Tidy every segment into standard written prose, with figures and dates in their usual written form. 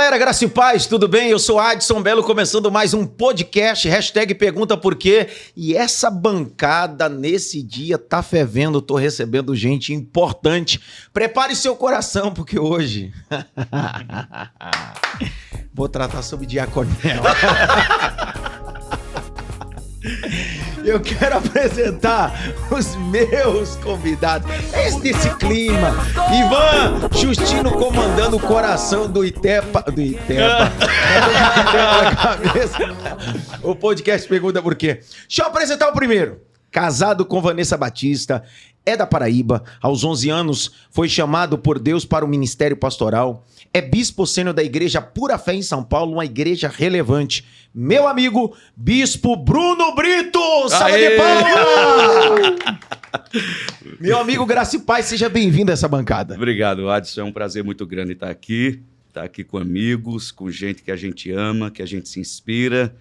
galera, graça e paz, tudo bem? Eu sou Adson Belo, começando mais um podcast, hashtag Pergunta Por Quê. E essa bancada nesse dia tá fervendo, tô recebendo gente importante. Prepare seu coração, porque hoje vou tratar sobre diaconia. Eu quero apresentar os meus convidados. Esse clima. Ivan Justino comandando o coração do Itepa. O podcast Pergunta Por Quê. Deixa eu apresentar o primeiro. Casado com Vanessa Batista, é da Paraíba. Aos 11 anos foi chamado por Deus para o ministério pastoral. É bispo sênior da Igreja Pura Fé em São Paulo, uma igreja relevante. Meu amigo, Bispo Bruno Brito! Salve de palmas! Meu amigo Graça e Paz, seja bem-vindo a essa bancada. Obrigado, Adson. É um prazer muito grande estar aqui com amigos, com gente que a gente ama, que a gente se inspira.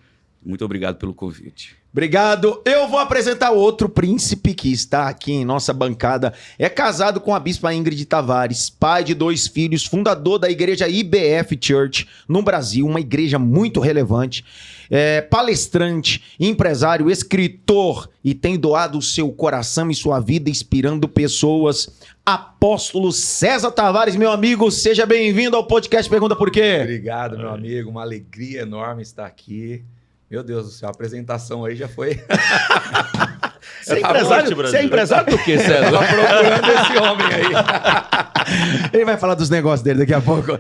Muito obrigado pelo convite. Obrigado. Eu vou apresentar outro príncipe que está aqui em nossa bancada. É casado com a bispa Ingrid Tavares, pai de 2 filhos, fundador da igreja IBF Church no Brasil, uma igreja muito relevante. Palestrante, empresário, escritor e tem doado o seu coração e sua vida inspirando pessoas. Apóstolo César Tavares, meu amigo, seja bem-vindo ao podcast Pergunta Por Quê. Obrigado, meu amigo. Uma alegria enorme estar aqui. Meu Deus do céu, a apresentação aí já foi... Você é empresário do quê, César? Eu tava procurando esse homem aí. Ele vai falar dos negócios dele daqui a pouco.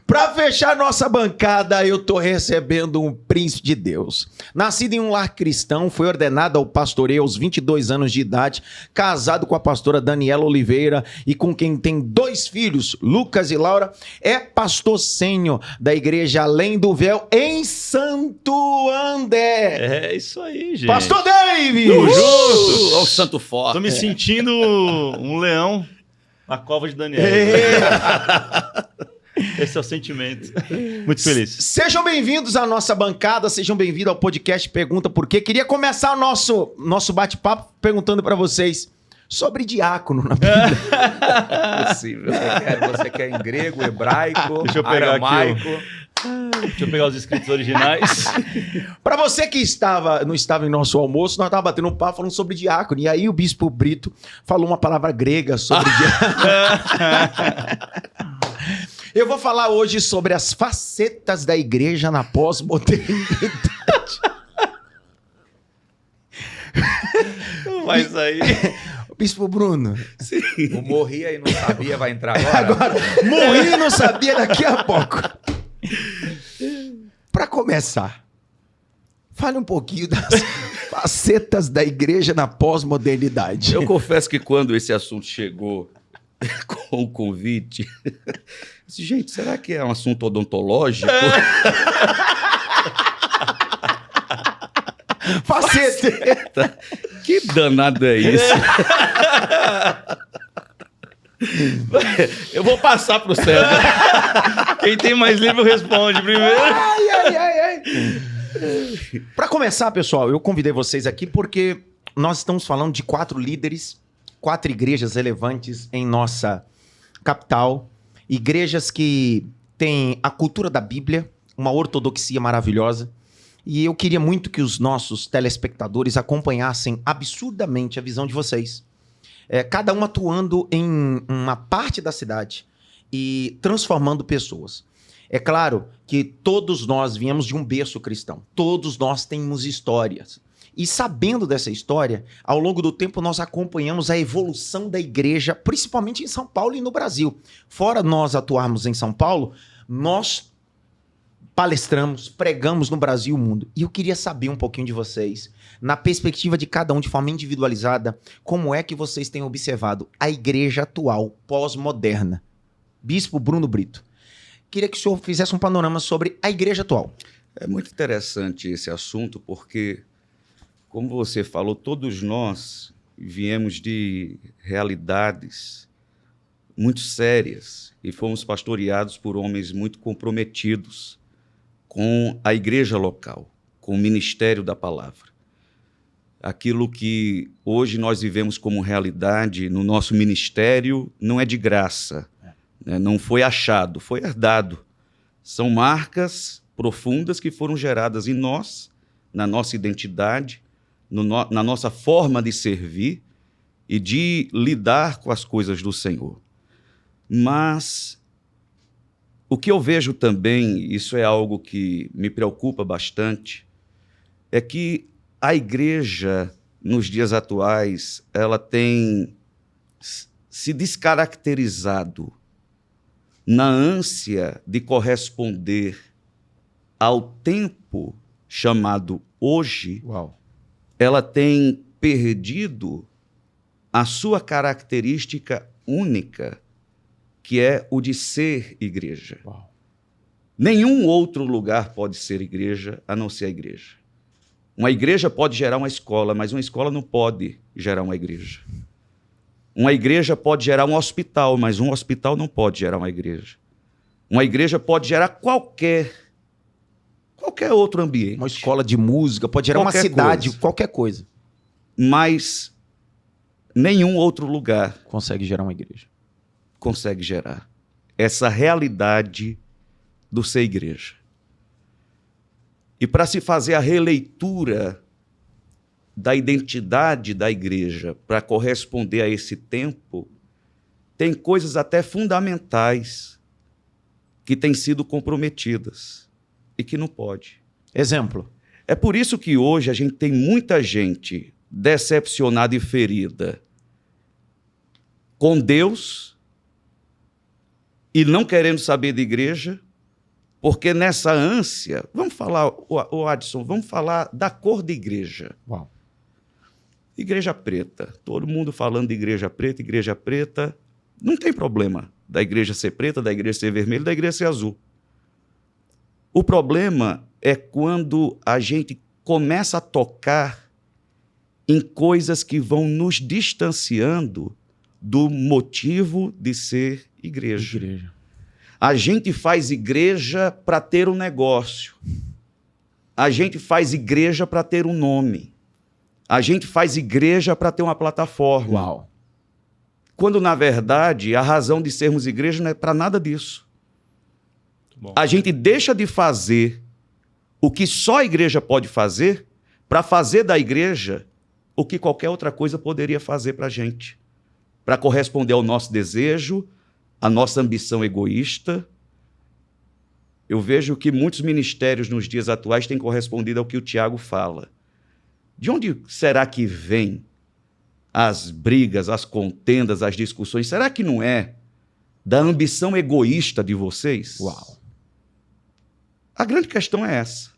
Pra fechar nossa bancada, eu tô recebendo um príncipe de Deus. Nascido em um lar cristão, foi ordenado ao pastoreio aos 22 anos de idade, casado com a pastora Daniela Oliveira e com quem tem 2 filhos, Lucas e Laura. É pastor sênior da igreja Além do Véu em Santo André. É isso aí, gente. Pastor David! Olha o santo forte. Tô me sentindo um leão na cova de Daniel. Esse é o sentimento. Muito feliz. Sejam bem-vindos à nossa bancada, sejam bem-vindos ao podcast Pergunta Por Quê. Queria começar o nosso bate-papo perguntando para vocês sobre diácono na Bíblia. Possível. Você quer em grego, hebraico, Deixa eu pegar aramaico. Deixa eu pegar os escritos originais. Para você que não estava em nosso almoço, nós estávamos batendo um papo falando sobre diácono. E aí o Bispo Brito falou uma palavra grega sobre diácono. Eu vou falar hoje sobre as facetas da igreja na pós-modernidade. Vai sair. Bispo Bruno. Sim. O morri aí não sabia, vai entrar agora. Agora, morri e não sabia daqui a pouco. Para começar, fale um pouquinho das facetas da igreja na pós-modernidade. Eu confesso que quando esse assunto chegou com o convite, eu disse, gente, será que é um assunto odontológico? Faceta. Que danado é isso? Eu vou passar pro César. Quem tem mais livro responde primeiro. Ai. Para começar, pessoal, eu convidei vocês aqui porque nós estamos falando de 4 líderes, 4 igrejas relevantes em nossa capital. Igrejas que têm a cultura da Bíblia, uma ortodoxia maravilhosa. E eu queria muito que os nossos telespectadores acompanhassem absurdamente a visão de vocês. Cada um atuando em uma parte da cidade e transformando pessoas. É claro que todos nós viemos de um berço cristão. Todos nós temos histórias. E sabendo dessa história, ao longo do tempo nós acompanhamos a evolução da igreja, principalmente em São Paulo e no Brasil. Fora nós atuarmos em São Paulo, nós palestramos, pregamos no Brasil e no mundo. E eu queria saber um pouquinho de vocês, na perspectiva de cada um, de forma individualizada, como é que vocês têm observado a igreja atual, pós-moderna. Bispo Bruno Brito, queria que o senhor fizesse um panorama sobre a igreja atual. É muito interessante esse assunto porque, como você falou, todos nós viemos de realidades muito sérias e fomos pastoreados por homens muito comprometidos com a igreja local, com o ministério da palavra. Aquilo que hoje nós vivemos como realidade no nosso ministério não é de graça, né? Não foi achado, foi herdado São marcas profundas que foram geradas em nós, na nossa identidade, na nossa forma de servir e de lidar com as coisas do Senhor. Mas o que eu vejo também, isso é algo que me preocupa bastante, é que a igreja, nos dias atuais, ela tem se descaracterizado na ânsia de corresponder ao tempo chamado hoje. Uau. Ela tem perdido a sua característica única, que é o de ser igreja. Uau. Nenhum outro lugar pode ser igreja a não ser a igreja. Uma igreja pode gerar uma escola, mas uma escola não pode gerar uma igreja. Uma igreja pode gerar um hospital, mas um hospital não pode gerar uma igreja. Uma igreja pode gerar qualquer outro ambiente. Uma escola de música, pode gerar Qualquer uma cidade, coisa. qualquer coisa. Mas nenhum outro lugar Consegue gerar uma igreja. consegue gerar essa realidade do ser igreja. E para se fazer a releitura da identidade da igreja para corresponder a esse tempo, tem coisas até fundamentais que têm sido comprometidas e que não pode. Exemplo. É por isso que hoje a gente tem muita gente decepcionada e ferida com Deus e não querendo saber de igreja, porque nessa ânsia, vamos falar, o Adson, vamos falar da cor de igreja. Uau. Igreja preta. Todo mundo falando de igreja preta, igreja preta. Não tem problema da igreja ser preta, da igreja ser vermelha, da igreja ser azul. O problema é quando a gente começa a tocar em coisas que vão nos distanciando do motivo de ser igreja. A gente faz igreja para ter um negócio. A gente faz igreja para ter um nome. A gente faz igreja para ter uma plataforma. Uau. Quando, na verdade, a razão de sermos igreja não é para nada disso. Bom. A gente deixa de fazer o que só a igreja pode fazer para fazer da igreja o que qualquer outra coisa poderia fazer para a gente, para corresponder ao nosso desejo, à nossa ambição egoísta. Eu vejo que muitos ministérios nos dias atuais têm correspondido ao que o Tiago fala. De onde será que vem as brigas, as contendas, as discussões? Será que não é da ambição egoísta de vocês? Uau. A grande questão é essa.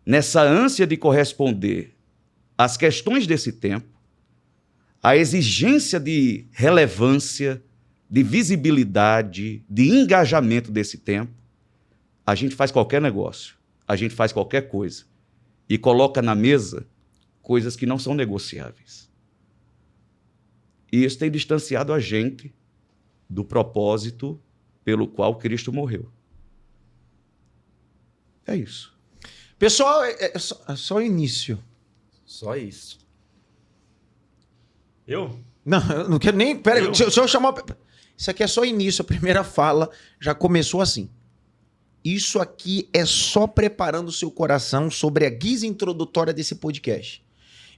Nessa ânsia de corresponder às questões desse tempo, a exigência de relevância, de visibilidade, de engajamento desse tempo, a gente faz qualquer negócio, a gente faz qualquer coisa e coloca na mesa coisas que não são negociáveis. E isso tem distanciado a gente do propósito pelo qual Cristo morreu. É isso. Pessoal, é só o início. Só isso. Eu? Não, eu não quero nem... Pera aí, Eu? deixa eu chamar... Isso aqui é só o início, a primeira fala já começou assim. Isso aqui é só preparando o seu coração sobre a guisa introdutória desse podcast.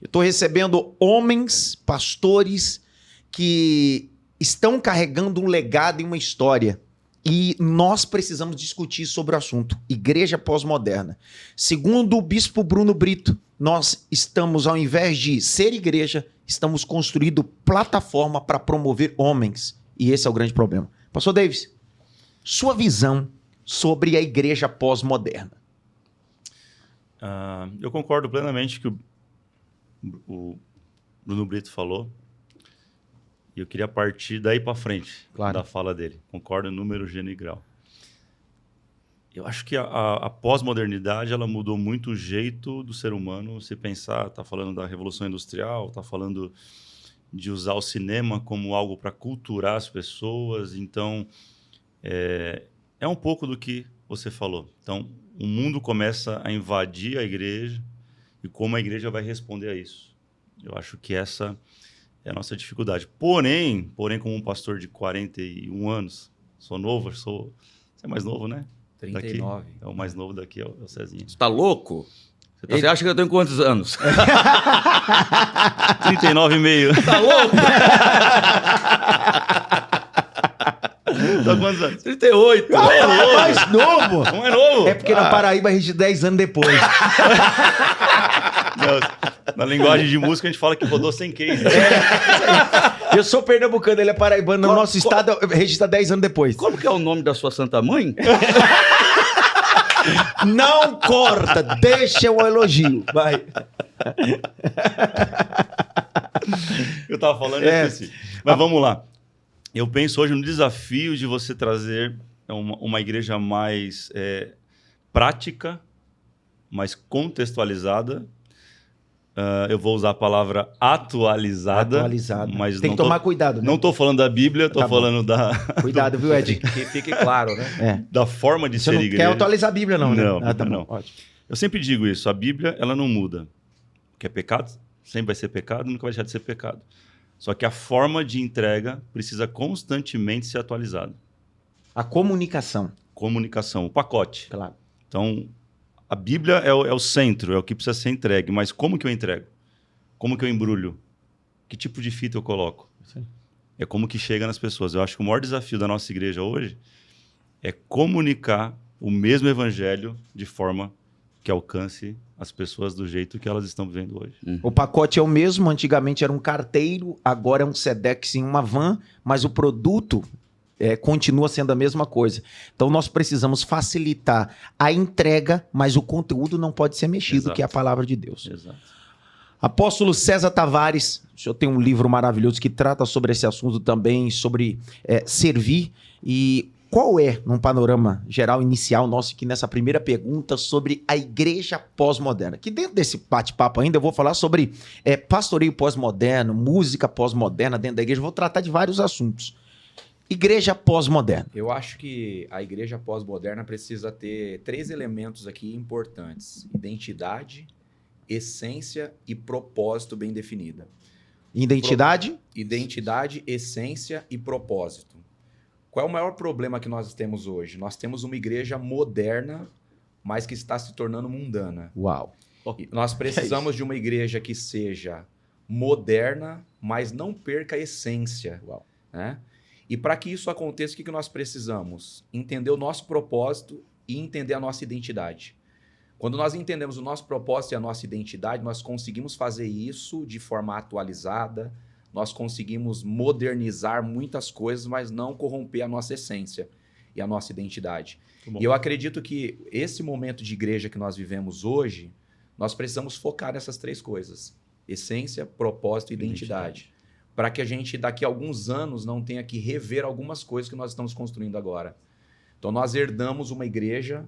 Eu estou recebendo homens, pastores, que estão carregando um legado e uma história. E nós precisamos discutir sobre o assunto. Igreja pós-moderna. Segundo o bispo Bruno Brito, nós estamos, ao invés de ser igreja, estamos construindo plataforma para promover homens. E esse é o grande problema. Pastor Davis, sua visão sobre a igreja pós-moderna. Eu concordo plenamente com o que o Bruno Brito falou. E eu queria partir daí para frente, Claro. da fala dele. Concordo em número, gênero e grau. Eu acho que a pós-modernidade ela mudou muito o jeito do ser humano se pensar. Está falando da Revolução Industrial, está falando de usar o cinema como algo para culturar as pessoas. Então, é um pouco do que você falou. Então, o mundo começa a invadir a igreja e como a igreja vai responder a isso. Eu acho que essa é a nossa dificuldade. Porém, como um pastor de 41 anos, sou novo, você é mais novo, né? 39. É o mais novo daqui, é o Cezinha. Você tá louco? Você acha que eu tenho quantos anos? 39,5. Tá louco? Tá quantos anos? 38. Mais novo! Um é novo. É porque na Paraíba a gente 10 anos depois. Não, na linguagem de música a gente fala que rodou sem case. Eu sou pernambucano, ele é paraibano. No nosso estado registra 10 anos depois. Como que é o nome da sua santa mãe? Não corta, deixa o elogio. Vai. Eu tava falando e esqueci. Mas vamos lá. Eu penso hoje no desafio de você trazer uma igreja mais prática, mais contextualizada. Eu vou usar a palavra atualizada. Mas tem que tomar cuidado. Né? Não estou falando da Bíblia, estou falando da... Cuidado, viu, Ed? Que fique claro, né? Da forma de Você ser não igreja. quer atualizar a Bíblia, não, né? Não, tá não. bom. Ótimo. Eu sempre digo isso, a Bíblia ela não muda. O que é pecado, sempre vai ser pecado, nunca vai deixar de ser pecado. Só que a forma de entrega precisa constantemente ser atualizada. A comunicação. Comunicação, o pacote. Claro. Então, a Bíblia é o centro, é o que precisa ser entregue. Mas como que eu entrego? Como que eu embrulho? Que tipo de fita eu coloco? Sim. É como que chega nas pessoas. Eu acho que o maior desafio da nossa igreja hoje é comunicar o mesmo evangelho de forma que alcance as pessoas do jeito que elas estão vivendo hoje. O pacote é o mesmo, antigamente era um carteiro, agora é um Sedex em uma van, mas o produto continua sendo a mesma coisa. Então nós precisamos facilitar a entrega, mas o conteúdo não pode ser mexido, Exato. que é a palavra de Deus. Exato. Apóstolo César Tavares, o senhor tem um livro maravilhoso que trata sobre esse assunto também, sobre servir. E qual é, num panorama geral inicial nosso aqui nessa primeira pergunta, sobre a igreja pós-moderna? Que dentro desse bate-papo ainda eu vou falar sobre pastoreio pós-moderno, música pós-moderna dentro da igreja, vou tratar de vários assuntos. Igreja pós-moderna. Eu acho que a igreja pós-moderna precisa ter 3 elementos aqui importantes: identidade, essência e propósito bem definida. Identidade? Identidade, essência e propósito. Qual é o maior problema que nós temos hoje? Nós temos uma igreja moderna, mas que está se tornando mundana. Uau. E nós precisamos de uma igreja que seja moderna, mas não perca a essência. Uau. Né? E para que isso aconteça, o que nós precisamos? Entender o nosso propósito e entender a nossa identidade. Quando nós entendemos o nosso propósito e a nossa identidade, nós conseguimos fazer isso de forma atualizada, nós conseguimos modernizar muitas coisas, mas não corromper a nossa essência e a nossa identidade. E eu acredito que esse momento de igreja que nós vivemos hoje, nós precisamos focar nessas 3 coisas: essência, propósito e identidade. Para que a gente, daqui a alguns anos, não tenha que rever algumas coisas que nós estamos construindo agora. Então, nós herdamos uma igreja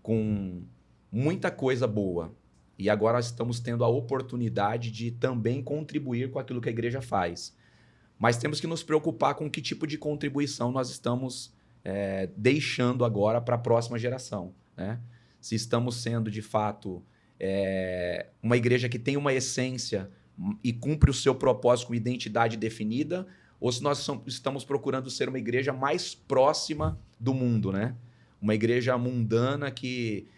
com muita coisa boa. E agora nós estamos tendo a oportunidade de também contribuir com aquilo que a igreja faz. Mas temos que nos preocupar com que tipo de contribuição nós estamos deixando agora para a próxima geração. Né? Se estamos sendo, de fato, uma igreja que tem uma essência e cumpre o seu propósito com identidade definida, ou se nós estamos procurando ser uma igreja mais próxima do mundo, né? Uma igreja mundana que,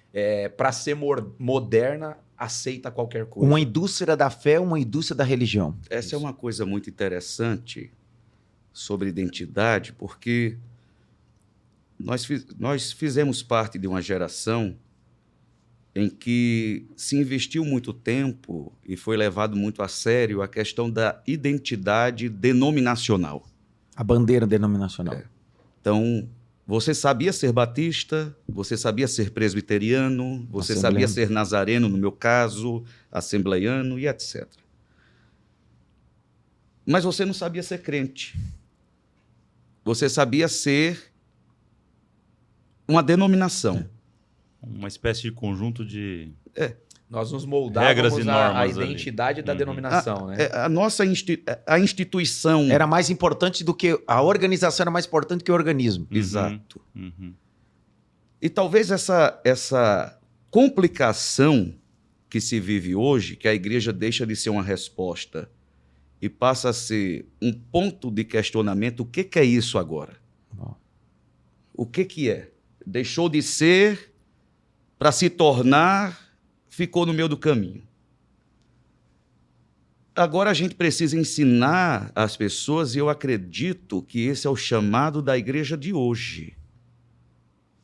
para ser moderna, aceita qualquer coisa. Uma indústria da fé, uma indústria da religião. Essa é uma coisa muito interessante sobre identidade, porque nós fizemos parte de uma geração em que se investiu muito tempo e foi levado muito a sério a questão da identidade denominacional. A bandeira denominacional. Então, você sabia ser batista, você sabia ser presbiteriano, você sabia ser nazareno, no meu caso, assembleiano e etc. Mas você não sabia ser crente. Você sabia ser uma denominação. Uma espécie de conjunto de... Nós nos moldávamos regras e normas a identidade da denominação, né? A nossa instituição... Era mais importante do que... A organização era mais importante que o organismo. Exato. Uhum. E talvez essa complicação que se vive hoje, que a igreja deixa de ser uma resposta e passa a ser um ponto de questionamento, o que é isso agora? Bom. O que é? deixou de ser para se tornar, ficou no meio do caminho. Agora a gente precisa ensinar as pessoas, e eu acredito que esse é o chamado da igreja de hoje.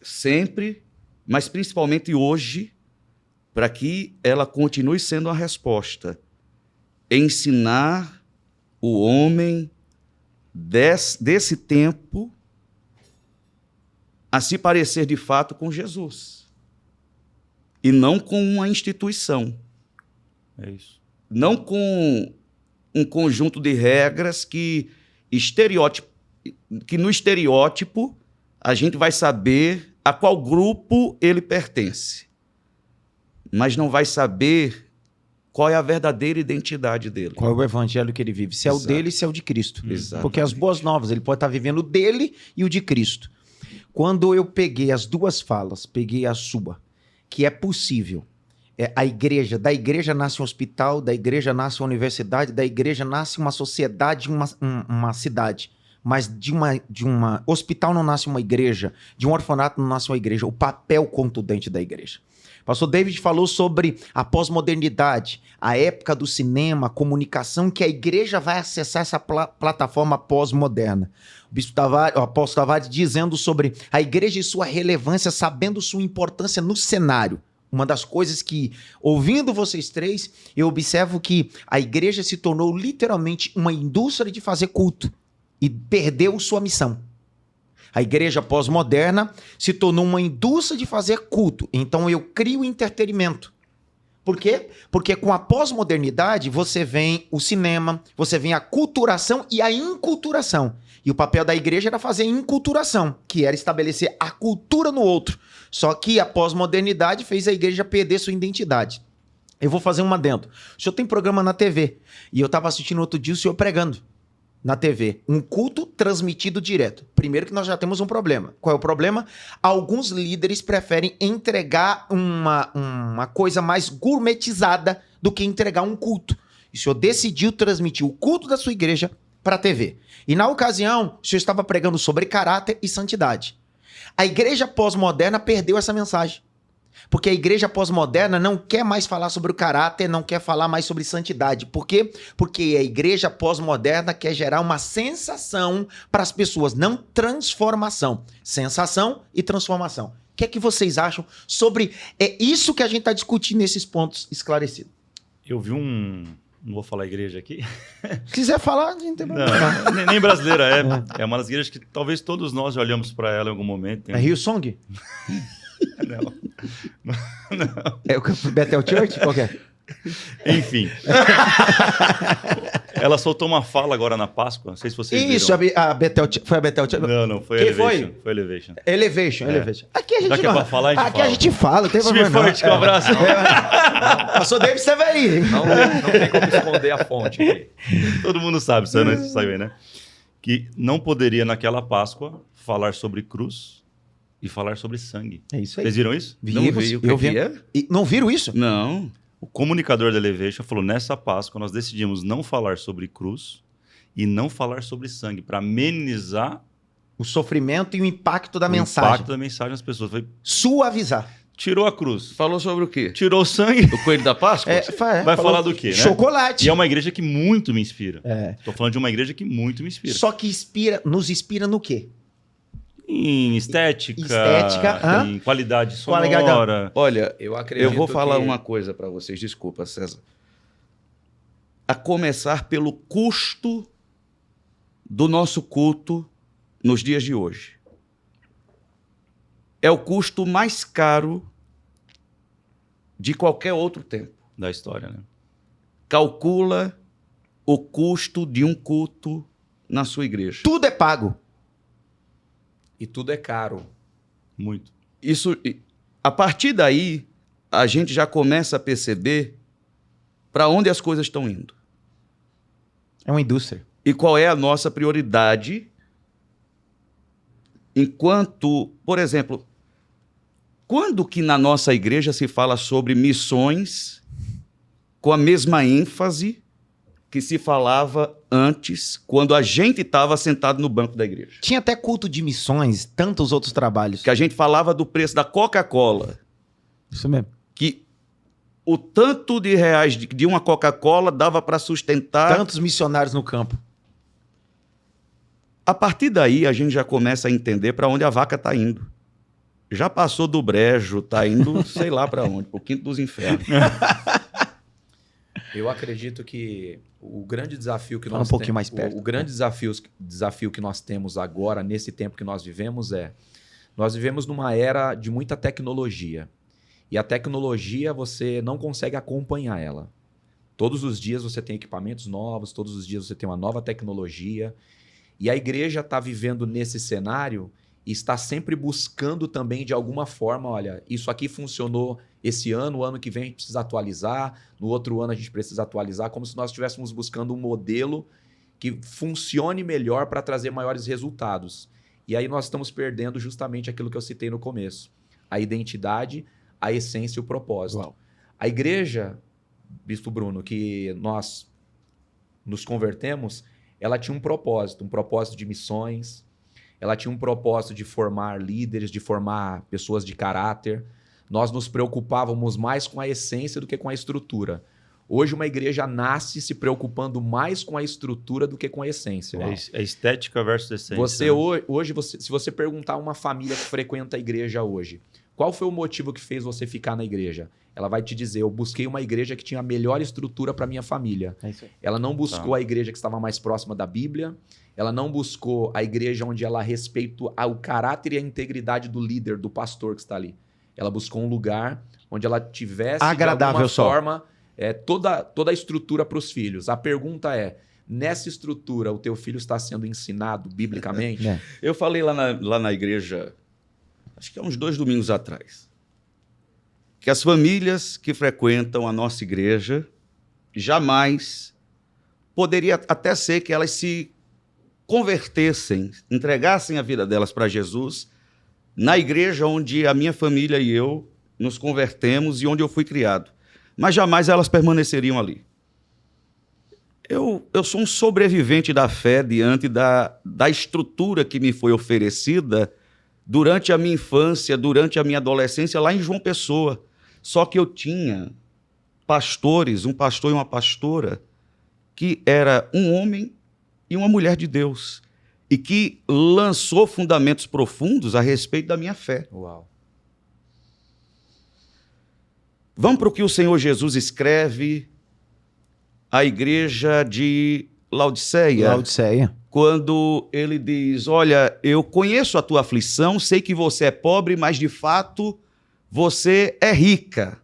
Sempre, mas principalmente hoje, para que ela continue sendo a resposta. Ensinar o homem desse tempo a se parecer de fato com Jesus. E não com uma instituição. É isso. Não com um conjunto de regras que no estereótipo a gente vai saber a qual grupo ele pertence, mas não vai saber qual é a verdadeira identidade dele. Qual é o evangelho que ele vive? Se é o Exato. dele, se é o de Cristo. Exatamente. Porque as boas novas, ele pode estar vivendo o dele e o de Cristo. Quando eu peguei as duas falas, peguei a sua, que é possível, da igreja nasce um hospital, da igreja nasce uma universidade, da igreja nasce uma sociedade, uma cidade. Mas de uma hospital não nasce uma igreja, de um orfanato não nasce uma igreja. O papel contundente da igreja. Pastor David falou sobre a pós-modernidade, a época do cinema, a comunicação, que a igreja vai acessar essa plataforma pós-moderna. O apóstolo Tavares dizendo sobre a igreja e sua relevância, sabendo sua importância no cenário. Uma das coisas que, ouvindo vocês três, eu observo que a igreja se tornou literalmente uma indústria de fazer culto e perdeu sua missão. A igreja pós-moderna se tornou uma indústria de fazer culto. Então eu crio entretenimento. Por quê? Porque com a pós-modernidade você vem o cinema, você vem a culturação e a inculturação. E o papel da igreja era fazer inculturação, que era estabelecer a cultura no outro. Só que a pós-modernidade fez a igreja perder sua identidade. Eu vou fazer um adendo. O senhor tem programa na TV. E eu estava assistindo outro dia o senhor pregando na TV. Um culto transmitido direto. Primeiro que nós já temos um problema. Qual é o problema? Alguns líderes preferem entregar uma coisa mais gourmetizada do que entregar um culto. E o senhor decidiu transmitir o culto da sua igreja para a TV. E na ocasião, o senhor estava pregando sobre caráter e santidade. A igreja pós-moderna perdeu essa mensagem. Porque a igreja pós-moderna não quer mais falar sobre o caráter, não quer falar mais sobre santidade. Por quê? Porque a igreja pós-moderna quer gerar uma sensação para as pessoas, não transformação. Sensação e transformação. O que é que vocês acham sobre isso que a gente está discutindo nesses pontos esclarecidos? Eu vi não vou falar igreja aqui. Se quiser falar, a gente tem problema. Não, nem brasileira, é uma das igrejas que talvez todos nós já olhamos para ela em algum momento. É Hillsong? Não. É o Bethel Church? Qual que é? Enfim. Ela soltou uma fala agora na Páscoa, não sei se vocês Isso, viram. a Bethel, foi a Bethel Church? Não, foi Quem Elevation. foi? Foi Elevation. Elevation. Aqui a gente Já que é pra falar, a gente aqui fala. a gente fala, não tem Time problema. forte, um abraço. Pastor David esteve aí. Não tem como esconder a fonte aqui. Todo mundo sabe, você não sabe, né? Que não poderia naquela Páscoa falar sobre cruz e falar sobre sangue. É isso aí. Vocês viram isso? Não vi o que é? E não viram isso? Não. O comunicador da Elevation falou, nessa Páscoa nós decidimos não falar sobre cruz e não falar sobre sangue, para amenizar O sofrimento e o impacto da o mensagem. impacto da mensagem às pessoas. Foi, Suavizar. tirou a cruz, Falou sobre o quê? tirou o sangue, O coelho da Páscoa? vai falar do quê, né? Chocolate. E é uma igreja que muito me inspira. É. Tô falando de uma igreja que muito me inspira. Só que nos inspira no quê? Em estética, em qualidade Qualidade. sonora. Olha, Eu acredito eu vou falar que- uma coisa para vocês. Desculpa, César. A começar pelo custo do nosso culto nos dias de hoje. É o custo mais caro de qualquer outro tempo. Da história, né? Calcula o custo de um culto na sua igreja. Tudo é pago. E tudo é caro. Muito. Isso, a partir daí, a gente já começa a perceber para onde as coisas estão indo. É uma indústria. E qual é a nossa prioridade enquanto, por exemplo, quando que na nossa igreja se fala sobre missões com a mesma ênfase que se falava antes, quando a gente estava sentado no banco da igreja. Tinha até culto de missões, tantos outros trabalhos. Que a gente falava do preço da Coca-Cola. Isso mesmo. Que o tanto de reais de uma Coca-Cola dava para sustentar. Tantos missionários no campo. A partir daí, a gente já começa a entender para onde a vaca está indo. Já passou do brejo, está indo, sei lá para onde, para o quinto dos infernos. Eu acredito que o grande desafio que Fala nós um pouquinho mais perto. o grande desafio que nós temos agora, nesse tempo que nós vivemos, nós vivemos numa era de muita tecnologia. E a tecnologia, você não consegue acompanhar ela. Todos os dias você tem equipamentos novos, todos os dias você tem uma nova tecnologia. E a igreja está vivendo nesse cenário e está sempre buscando também, de alguma forma, olha, isso aqui funcionou esse ano, o ano que vem a gente precisa atualizar, no outro ano a gente precisa atualizar, como se nós estivéssemos buscando um modelo que funcione melhor para trazer maiores resultados. E aí nós estamos perdendo justamente aquilo que eu citei no começo, a identidade, a essência e o propósito. Uau. A igreja, Bispo Bruno, que nós nos convertemos, ela tinha um propósito de missões, ela tinha um propósito de formar líderes, de formar pessoas de caráter. Nós nos preocupávamos mais com a essência do que com a estrutura. Hoje uma igreja nasce se preocupando mais com a estrutura do que com a essência. É estética versus essência. Hoje, se você perguntar a uma família que frequenta a igreja hoje, qual foi o motivo que fez você ficar na igreja? Ela vai te dizer, eu busquei uma igreja que tinha a melhor estrutura para minha família. É isso aí. Ela não buscou a igreja que estava mais próxima da Bíblia, ela não buscou a igreja onde ela respeita o caráter e a integridade do líder, do pastor que está ali. Ela buscou um lugar onde ela tivesse, agradável de alguma forma, toda a estrutura para os filhos. A pergunta é, nessa estrutura, o teu filho está sendo ensinado biblicamente? É. Eu falei lá na igreja, acho que há uns 2 domingos atrás, que as famílias que frequentam a nossa igreja jamais poderia até ser que elas se convertessem, entregassem a vida delas para Jesus na igreja onde a minha família e eu nos convertemos e onde eu fui criado. Mas jamais elas permaneceriam ali. Eu sou um sobrevivente da fé diante da estrutura que me foi oferecida durante a minha infância, durante a minha adolescência, lá em João Pessoa. Só que eu tinha pastores, um pastor e uma pastora, que era um homem e uma mulher de Deus, e que lançou fundamentos profundos a respeito da minha fé. Uau. Vamos para o que o Senhor Jesus escreve à igreja de Laodiceia. Quando ele diz, olha, eu conheço a tua aflição, sei que você é pobre, mas de fato você é rica.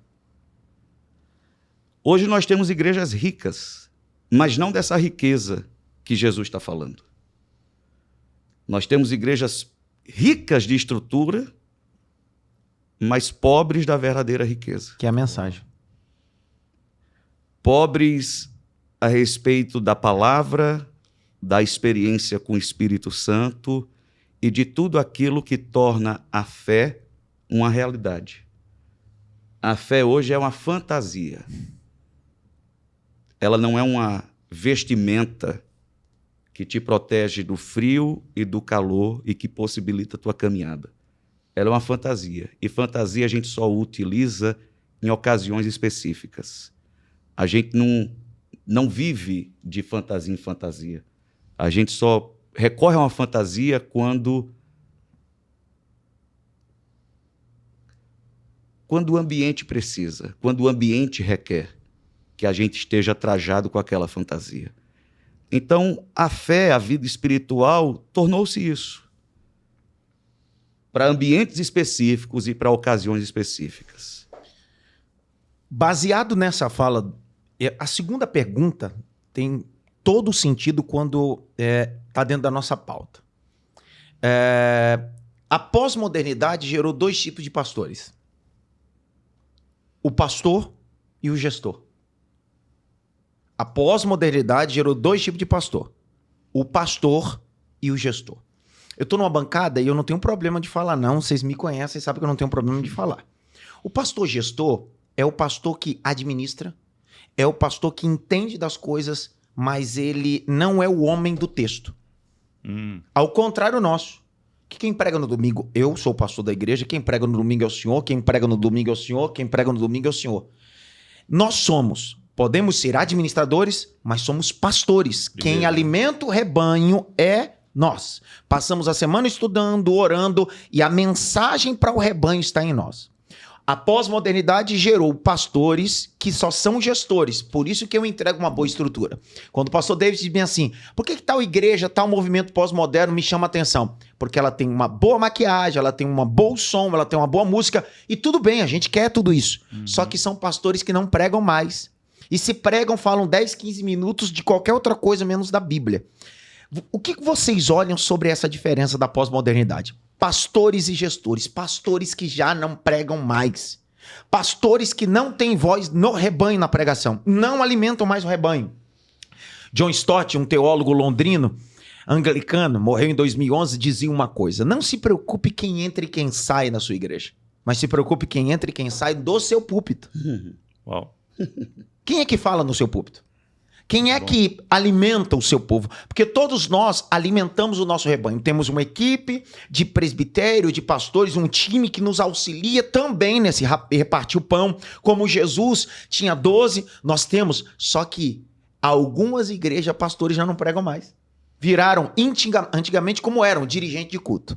Hoje nós temos igrejas ricas, mas não dessa riqueza que Jesus está falando. Nós temos igrejas ricas de estrutura, mas pobres da verdadeira riqueza. Que é a mensagem. Pobres a respeito da palavra, da experiência com o Espírito Santo e de tudo aquilo que torna a fé uma realidade. A fé hoje é uma fantasia. Ela não é uma vestimenta que te protege do frio e do calor e que possibilita a tua caminhada. Ela é uma fantasia. E fantasia a gente só utiliza em ocasiões específicas. A gente não vive de fantasia em fantasia. A gente só recorre a uma fantasia quando o ambiente precisa, quando o ambiente requer que a gente esteja trajado com aquela fantasia. Então, a fé, a vida espiritual, tornou-se isso. Para ambientes específicos e para ocasiões específicas. Baseado nessa fala, a segunda pergunta tem todo o sentido quando está dentro da nossa pauta. A pós-modernidade gerou 2 tipos de pastores. O pastor e o gestor. A pós-modernidade gerou 2 tipos de pastor. O pastor e o gestor. Eu estou numa bancada e eu não tenho problema de falar, não. Vocês me conhecem, sabem que eu não tenho problema de falar. O pastor gestor é o pastor que administra, é o pastor que entende das coisas mas ele não é o homem do texto. Ao contrário nosso. Que quem prega no domingo, eu sou o pastor da igreja, quem prega no domingo é o senhor, quem prega no domingo é o senhor, quem prega no domingo é o senhor. Nós podemos ser administradores, mas somos pastores. Primeiro. Quem alimenta o rebanho é nós. Passamos a semana estudando, orando, e a mensagem para o rebanho está em nós. A pós-modernidade gerou pastores que só são gestores. Por isso que eu entrego uma boa estrutura. Quando o pastor David diz bem assim, por que tal igreja, tal movimento pós-moderno me chama a atenção? Porque ela tem uma boa maquiagem, ela tem um bom som, ela tem uma boa música. E tudo bem, a gente quer tudo isso. Só que são pastores que não pregam mais. E se pregam, falam 10, 15 minutos de qualquer outra coisa menos da Bíblia. O que vocês olham sobre essa diferença da pós-modernidade? Pastores e gestores, pastores que já não pregam mais, pastores que não têm voz no rebanho na pregação, não alimentam mais o rebanho. John Stott, um teólogo londrino, anglicano, morreu em 2011, dizia uma coisa: não se preocupe quem entra e quem sai na sua igreja, mas se preocupe quem entra e quem sai do seu púlpito. Uau. Quem é que fala no seu púlpito? Quem é que alimenta o seu povo? Porque todos nós alimentamos o nosso rebanho. Temos uma equipe de presbitério, de pastores, um time que nos auxilia também nesse repartir o pão. Como Jesus tinha 12, nós temos. Só que algumas igrejas, pastores já não pregam mais. Viraram antigamente como eram, dirigente de culto.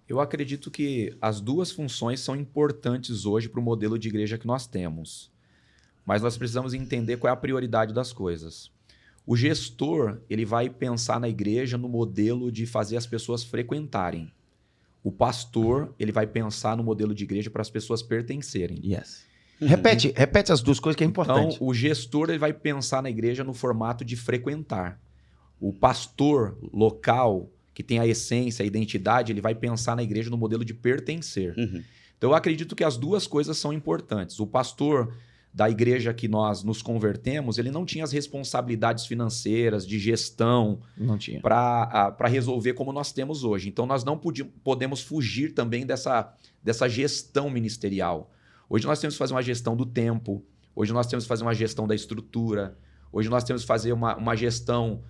Eu acredito que as duas funções são importantes hoje para o modelo de igreja que nós temos. Mas nós precisamos entender qual é a prioridade das coisas. O gestor, ele vai pensar na igreja no modelo de fazer as pessoas frequentarem. O pastor, ele vai pensar no modelo de igreja para as pessoas pertencerem. Yes. Repete as duas coisas que é importante. Então, o gestor, ele vai pensar na igreja no formato de frequentar. O pastor local, que tem a essência, a identidade, ele vai pensar na igreja no modelo de pertencer. Então, eu acredito que as duas coisas são importantes. O pastor da igreja que nós nos convertemos, ele não tinha as responsabilidades financeiras, de gestão, para resolver como nós temos hoje. Então, nós não podemos fugir também dessa gestão ministerial. Hoje nós temos que fazer uma gestão do tempo, hoje nós temos que fazer uma gestão da estrutura, hoje nós temos que fazer uma gestão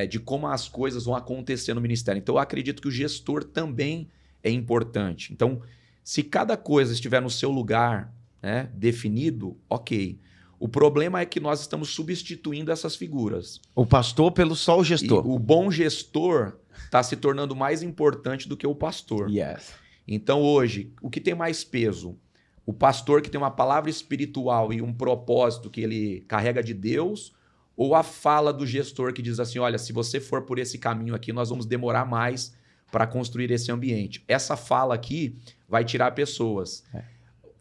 de como as coisas vão acontecer no ministério. Então, eu acredito que o gestor também é importante. Então, se cada coisa estiver no seu lugar, né, definido, ok. O problema é que nós estamos substituindo essas figuras. O pastor pelo só o gestor. E o bom gestor está se tornando mais importante do que o pastor. Yes. Então hoje, o que tem mais peso? O pastor que tem uma palavra espiritual e um propósito que ele carrega de Deus, ou a fala do gestor que diz assim, olha, se você for por esse caminho aqui, nós vamos demorar mais para construir esse ambiente. Essa fala aqui vai tirar pessoas.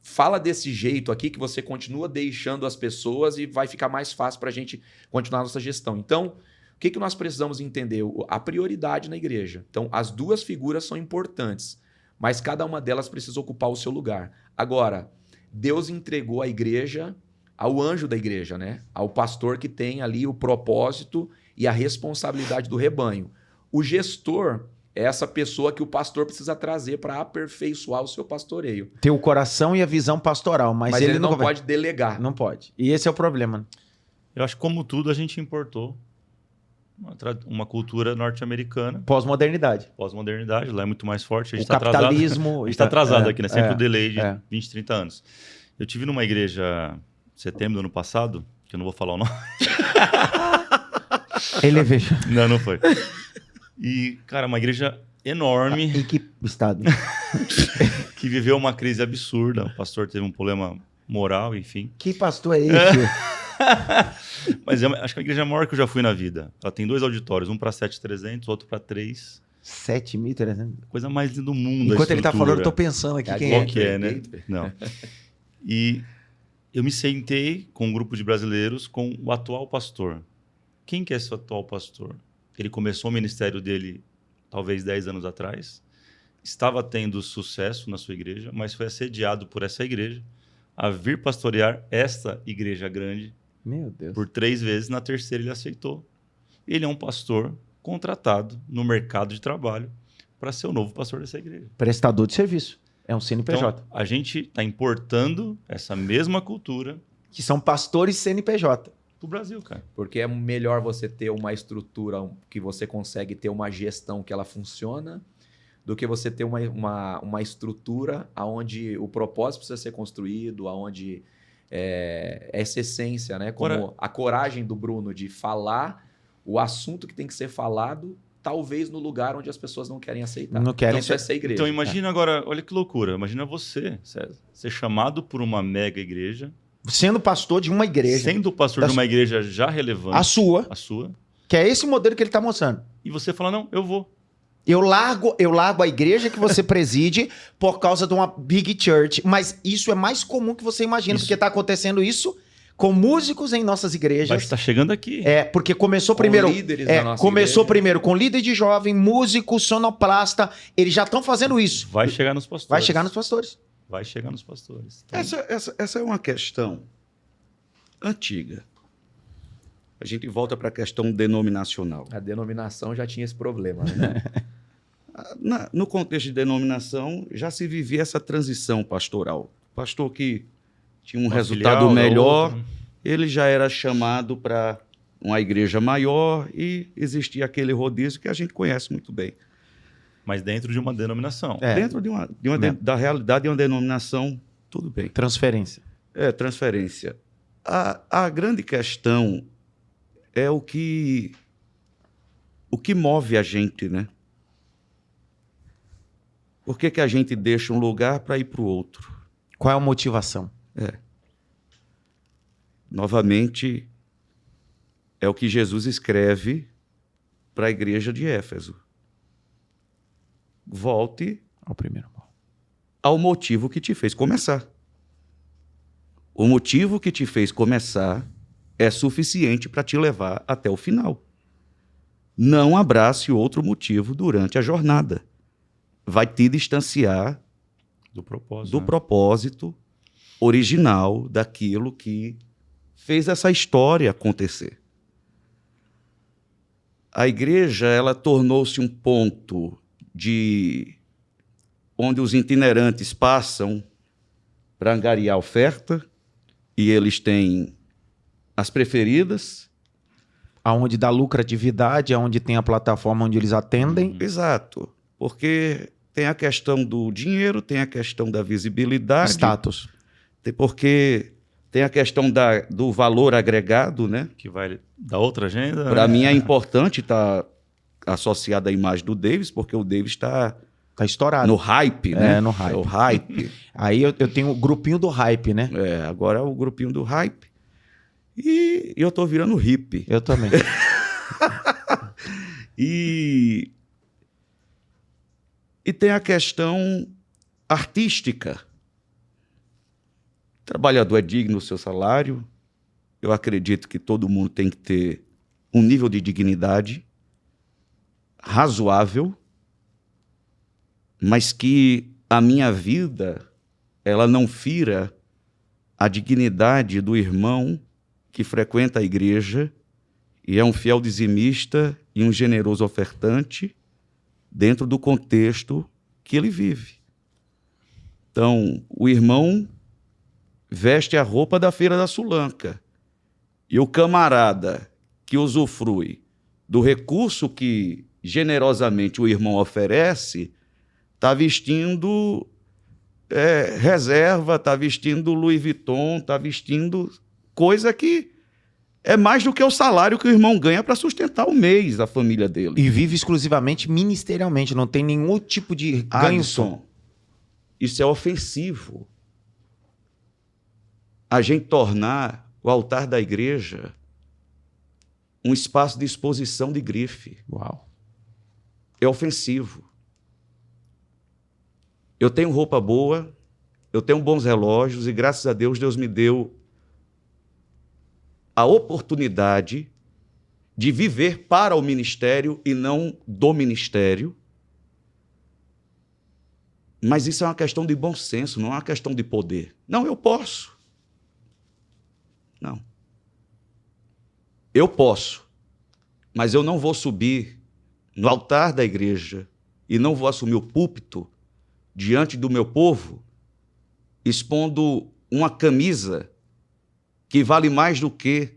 Fala desse jeito aqui que você continua deixando as pessoas e vai ficar mais fácil para a gente continuar a nossa gestão. Então, o que nós precisamos entender? A prioridade na igreja. Então, as duas figuras são importantes, mas cada uma delas precisa ocupar o seu lugar. Agora, Deus entregou a igreja ao anjo da igreja, né? Ao pastor que tem ali o propósito e a responsabilidade do rebanho. O gestor é essa pessoa que o pastor precisa trazer para aperfeiçoar o seu pastoreio. Ter o coração e a visão pastoral, mas ele não pode delegar. Não pode. E esse é o problema. Eu acho que, como tudo, a gente importou uma cultura norte-americana. Pós-modernidade. Pós-modernidade, lá é muito mais forte. A gente o capitalismo... A gente está atrasado aqui, né? Sempre o delay de 20, 30 anos. Eu tive numa igreja em setembro do ano passado, que eu não vou falar o nome. Ele veja. Não foi. E, cara, uma igreja enorme. Em que estado? Que viveu uma crise absurda. O pastor teve um problema moral, enfim. Que pastor é esse? Mas acho que a igreja maior que eu já fui na vida. Ela tem 2 auditórios, um para 7.300, outro para 3. 7.300? Coisa mais linda do mundo. Enquanto ele tá falando, eu tô pensando aqui quem é. Qual que é, né? Não. E eu me sentei com um grupo de brasileiros com o atual pastor. Quem que é esse atual pastor? Ele começou o ministério dele talvez 10 anos atrás, estava tendo sucesso na sua igreja, mas foi assediado por essa igreja a vir pastorear esta igreja grande. Meu Deus. Por 3 vezes, na terceira ele aceitou. Ele é um pastor contratado no mercado de trabalho para ser o novo pastor dessa igreja. Prestador de serviço. É um CNPJ. Então, a gente está importando essa mesma cultura. Que são pastores CNPJ. pro Brasil, cara. Porque é melhor você ter uma estrutura que você consegue ter uma gestão que ela funciona do que você ter uma estrutura onde o propósito precisa ser construído, onde essa essência, né? Como Agora, a coragem do Bruno de falar o assunto que tem que ser falado, talvez no lugar onde as pessoas não querem aceitar. Não querem Isso é ser igreja. então imagina agora, olha que loucura. Imagina você, César, ser chamado por uma mega igreja, Sendo pastor de uma igreja. sendo pastor de uma igreja já relevante, A sua, a sua, que é esse modelo que ele está mostrando. e você fala, não, eu vou. Eu largo a igreja que você preside por causa de uma big church. Mas isso é mais comum que você imagina, Isso. porque está acontecendo isso com músicos em nossas Vai igrejas. estar chegando aqui. Porque começou Com primeiro. líderes da nossa Começou igreja. primeiro com líder de jovem, músico, sonoplasta. Eles já estão fazendo isso. Vai chegar nos pastores. Vai chegar nos pastores. Vai chegar nos pastores. Então, Essa é uma questão antiga. A gente volta para a questão denominacional. A denominação já tinha esse problema, né? No contexto de denominação, já se vivia essa transição pastoral. Pastor que tinha um uma resultado filial da melhor, outra. ele já era chamado para uma igreja maior e existia aquele rodízio que a gente conhece muito bem. Mas dentro de uma denominação. Dentro da realidade de uma denominação, tudo bem. Transferência. Transferência. A grande questão é o que move a gente, né? Por que a gente deixa um lugar para ir para o outro? Qual é a motivação? Novamente, é o que Jesus escreve para a igreja de Éfeso. Volte Ao primeiro amor. ao motivo que te fez começar. O motivo que te fez começar é suficiente para te levar até o final. Não abrace outro motivo durante a jornada. Vai te distanciar Do propósito. do né? propósito original daquilo que fez essa história acontecer. A igreja, ela tornou-se um ponto onde os itinerantes passam para angariar oferta e eles têm as preferidas. Aonde dá lucratividade, aonde tem a plataforma onde eles atendem. Exato, porque tem a questão do dinheiro, tem a questão da visibilidade, Status. porque tem a questão do valor agregado, né? Que vai da outra agenda. Para né? mim é importante estar associado à imagem do Davis, porque o Davis está Tá estourado. no hype, né? no hype. É o hype. Aí eu tenho o grupinho do hype, né? Agora é o grupinho do hype. E eu tô virando hippie. Eu também. E tem a questão artística. O trabalhador é digno do seu salário. Eu acredito que todo mundo tem que ter um nível de dignidade razoável, mas que a minha vida ela não fira a dignidade do irmão que frequenta a igreja e é um fiel dizimista e um generoso ofertante dentro do contexto que ele vive. Então, o irmão veste a roupa da Feira da Sulanca e o camarada que usufrui do recurso que generosamente o irmão oferece está vestindo reserva, está vestindo Louis Vuitton, está vestindo coisa que é mais do que o salário que o irmão ganha para sustentar o mês, a família dele. E vive exclusivamente ministerialmente, não tem nenhum tipo de ganho. Alisson, isso é ofensivo. A gente tornar o altar da igreja um espaço de exposição de grife. Uau. É ofensivo. Eu tenho roupa boa, eu tenho bons relógios e, graças a Deus, Deus me deu a oportunidade de viver para o ministério e não do ministério. Mas isso é uma questão de bom senso, não é uma questão de poder. Não, eu posso. Não. Eu posso, mas eu não vou subir no altar da igreja e não vou assumir o púlpito diante do meu povo expondo uma camisa que vale mais do que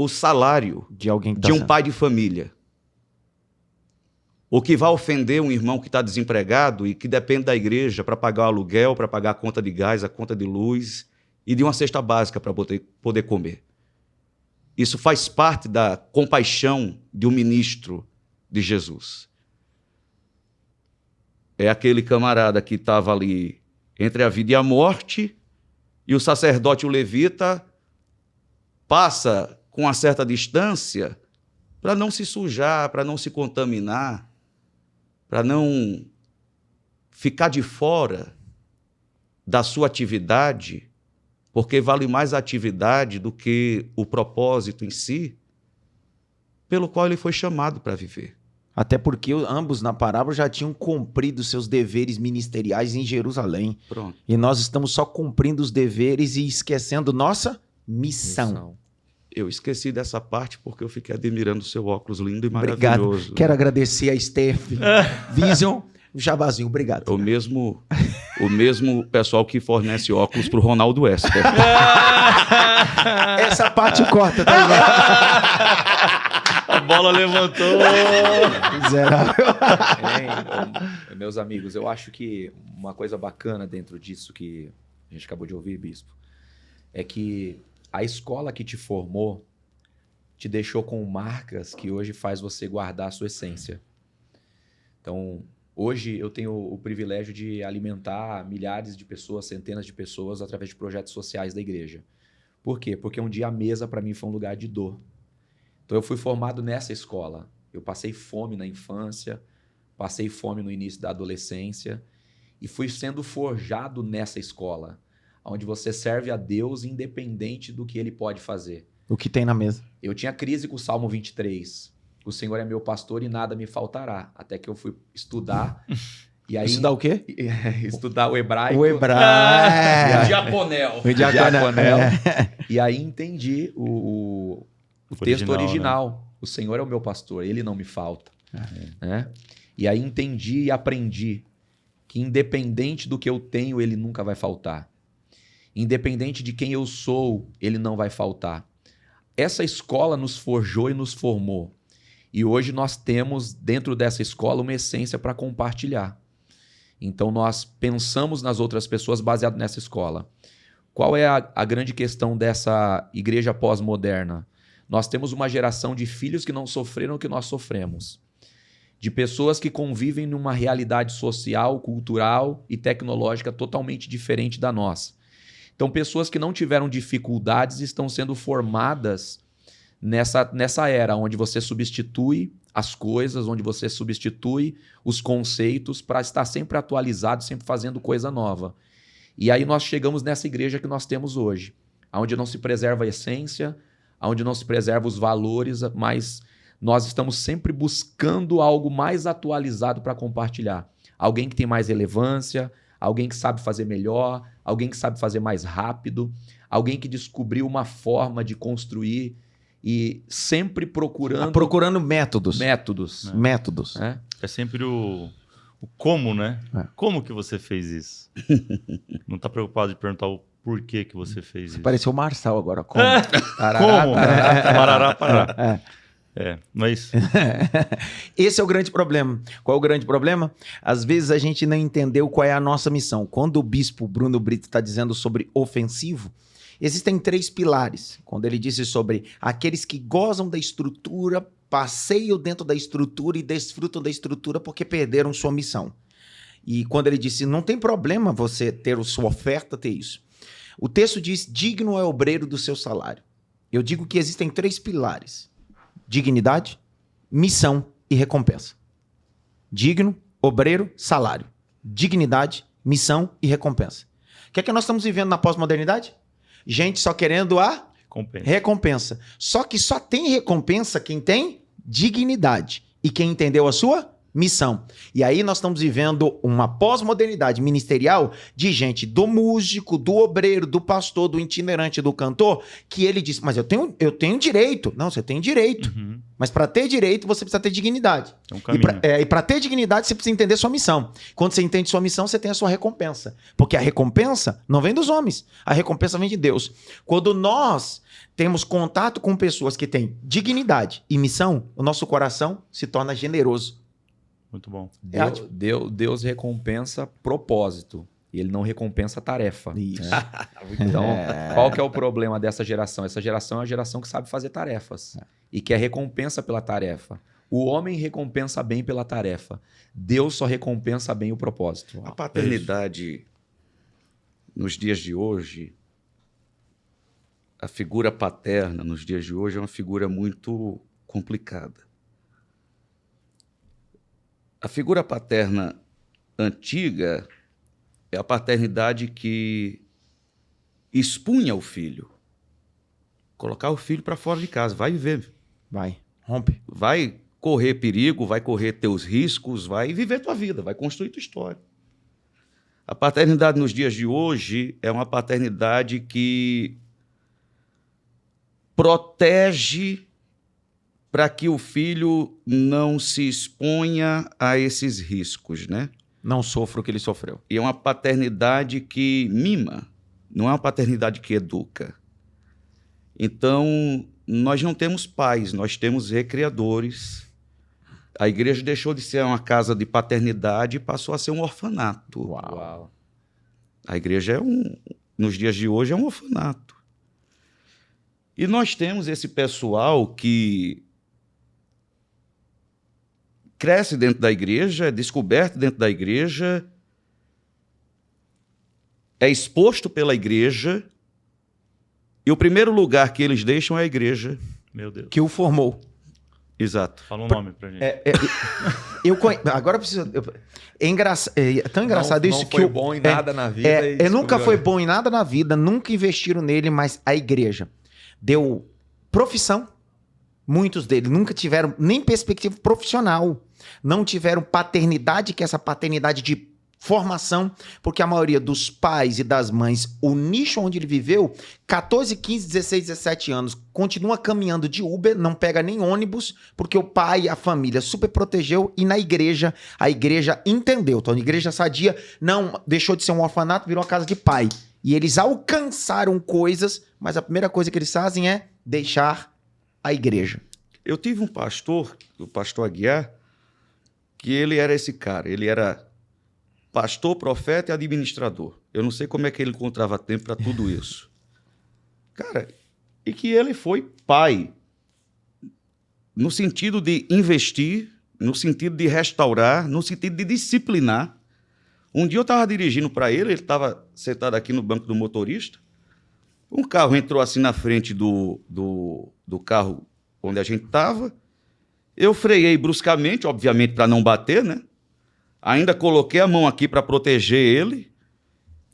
o salário De alguém que de um pai de família. O que vai ofender um irmão que está desempregado e que depende da igreja para pagar o aluguel, para pagar a conta de gás, a conta de luz e de uma cesta básica para poder comer. Isso faz parte da compaixão de um ministro de Jesus. É aquele camarada que estava ali entre a vida e a morte, e o sacerdote, o levita, passa com uma certa distância para não se sujar, para não se contaminar, para não ficar de fora da sua atividade, porque vale mais a atividade do que o propósito em si, pelo qual ele foi chamado para viver. Até porque ambos na parábola já tinham cumprido seus deveres ministeriais em Jerusalém. Pronto. E nós estamos só cumprindo os deveres e esquecendo nossa missão. Eu esqueci dessa parte porque eu fiquei admirando o seu óculos lindo e Obrigado. maravilhoso. Quero agradecer a Steph Vision. Um jabazinho, obrigado. O mesmo pessoal que fornece óculos para o Ronaldo Esper. Essa parte corta, tá ligado? A bola levantou. Miserável. Meus amigos, eu acho que uma coisa bacana dentro disso que a gente acabou de ouvir, Bispo, é que a escola que te formou te deixou com marcas que hoje faz você guardar a sua essência. Então, hoje eu tenho o privilégio de alimentar milhares de pessoas, centenas de pessoas através de projetos sociais da igreja. Por quê? Porque um dia a mesa para mim foi um lugar de dor. Então eu fui formado nessa escola. Eu passei fome na infância, passei fome no início da adolescência e fui sendo forjado nessa escola, onde você serve a Deus independente do que Ele pode fazer. O que tem na mesa? Eu tinha crise com o Salmo 23. O Senhor é meu pastor e nada me faltará. Até que eu fui estudar. E aí, Estudar o quê? Estudar o hebraico. O hebraico. Diaconel. O diaconel. E aí entendi o texto original. Né? O Senhor é o meu pastor, Ele não me falta. Né? E aí entendi e aprendi que independente do que eu tenho, Ele nunca vai faltar. Independente de quem eu sou, Ele não vai faltar. Essa escola nos forjou e nos formou. E hoje nós temos dentro dessa escola uma essência para compartilhar. Então nós pensamos nas outras pessoas baseado nessa escola. Qual é a grande questão dessa igreja pós-moderna? Nós temos uma geração de filhos que não sofreram o que nós sofremos. De pessoas que convivem numa realidade social, cultural e tecnológica totalmente diferente da nossa. Então pessoas que não tiveram dificuldades estão sendo formadas nessa era, onde você substitui as coisas, onde você substitui os conceitos para estar sempre atualizado, sempre fazendo coisa nova. E aí nós chegamos nessa igreja que nós temos hoje, onde não se preserva a essência, onde não se preserva os valores, mas nós estamos sempre buscando algo mais atualizado para compartilhar. Alguém que tem mais relevância, alguém que sabe fazer melhor, alguém que sabe fazer mais rápido, alguém que descobriu uma forma de construir e sempre procurando... Procurando métodos. Métodos. Métodos. É sempre o como, né? É. Como que você fez isso? Não tá preocupado de perguntar o porquê que você fez isso. Pareceu o Marçal agora. Como? Como? Parará, parará. Mas... Esse é o grande problema. Qual é o grande problema? Às vezes a gente não entendeu qual é a nossa missão. Quando o bispo Bruno Brito está dizendo sobre ofensivo, existem 3 pilares. Quando ele disse sobre aqueles que gozam da estrutura, passeiam dentro da estrutura e desfrutam da estrutura porque perderam sua missão. E quando ele disse, não tem problema você ter a sua oferta, ter isso. O texto diz, digno é o obreiro do seu salário. Eu digo que existem 3 pilares. Dignidade, missão e recompensa. Digno, obreiro, salário. Dignidade, missão e recompensa. O que é que nós estamos vivendo na pós-modernidade? Gente só querendo a recompensa. Só que só tem recompensa quem tem dignidade. E quem entendeu a sua missão. E aí nós estamos vivendo uma pós-modernidade ministerial de gente, do músico, do obreiro, do pastor, do itinerante, do cantor, que ele diz, mas eu tenho direito. Não, você tem direito. Uhum. Mas para ter direito, você precisa ter dignidade. É um caminho. E para ter dignidade, você precisa entender sua missão. Quando você entende sua missão, você tem a sua recompensa. Porque a recompensa não vem dos homens. A recompensa vem de Deus. Quando nós temos contato com pessoas que têm dignidade e missão, o nosso coração se torna generoso. Muito bom. Deus recompensa propósito. E ele não recompensa tarefa. Isso. Então, qual que é o problema dessa geração? Essa geração é uma geração que sabe fazer tarefas. E quer recompensa pela tarefa. O homem recompensa bem pela tarefa. Deus só recompensa bem o propósito. A paternidade, nos dias de hoje, a figura paterna nos dias de hoje é uma figura muito complicada. A figura paterna antiga é a paternidade que expunha o filho. Colocar o filho para fora de casa, vai viver. Vai, rompe. Vai correr perigo, vai correr teus riscos, vai viver tua vida, vai construir tua história. A paternidade nos dias de hoje é uma paternidade que protege para que o filho não se exponha a esses riscos, né? Não sofra o que ele sofreu. E é uma paternidade que mima, não é uma paternidade que educa. Então, nós não temos pais, nós temos recriadores. A igreja deixou de ser uma casa de paternidade e passou a ser um orfanato. Uau. A igreja nos dias de hoje é um orfanato. E nós temos esse pessoal que cresce dentro da igreja, é descoberto dentro da igreja, é exposto pela igreja, e o primeiro lugar que eles deixam é a igreja. Meu Deus. Que o formou. Exato. Fala um nome pra gente. Agora eu preciso. É tão engraçado isso não que foi bom em nada na vida. e nunca descobriu, foi né? bom em nada na vida, nunca investiram nele, mas a igreja deu profissão. Muitos deles nunca tiveram nem perspectiva profissional, não tiveram paternidade, que é essa paternidade de formação, porque a maioria dos pais e das mães, o nicho onde ele viveu, 14, 15, 16, 17 anos, continua caminhando de Uber, não pega nem ônibus, porque o pai e a família super protegeu, e na igreja, a igreja entendeu. Então, a igreja sadia não deixou de ser um orfanato, virou uma casa de pai. E eles alcançaram coisas, mas a primeira coisa que eles fazem é deixar a igreja. Eu tive um pastor, o pastor Aguiar, que ele era esse cara. Ele era pastor, profeta e administrador. Eu não sei como é que ele encontrava tempo para tudo isso. Cara, e que ele foi pai, no sentido de investir, no sentido de restaurar, no sentido de disciplinar. Um dia eu estava dirigindo para ele estava sentado aqui no banco do motorista, um carro entrou assim na frente do carro onde a gente estava, eu freiei bruscamente, obviamente para não bater, né? Ainda coloquei a mão aqui para proteger ele.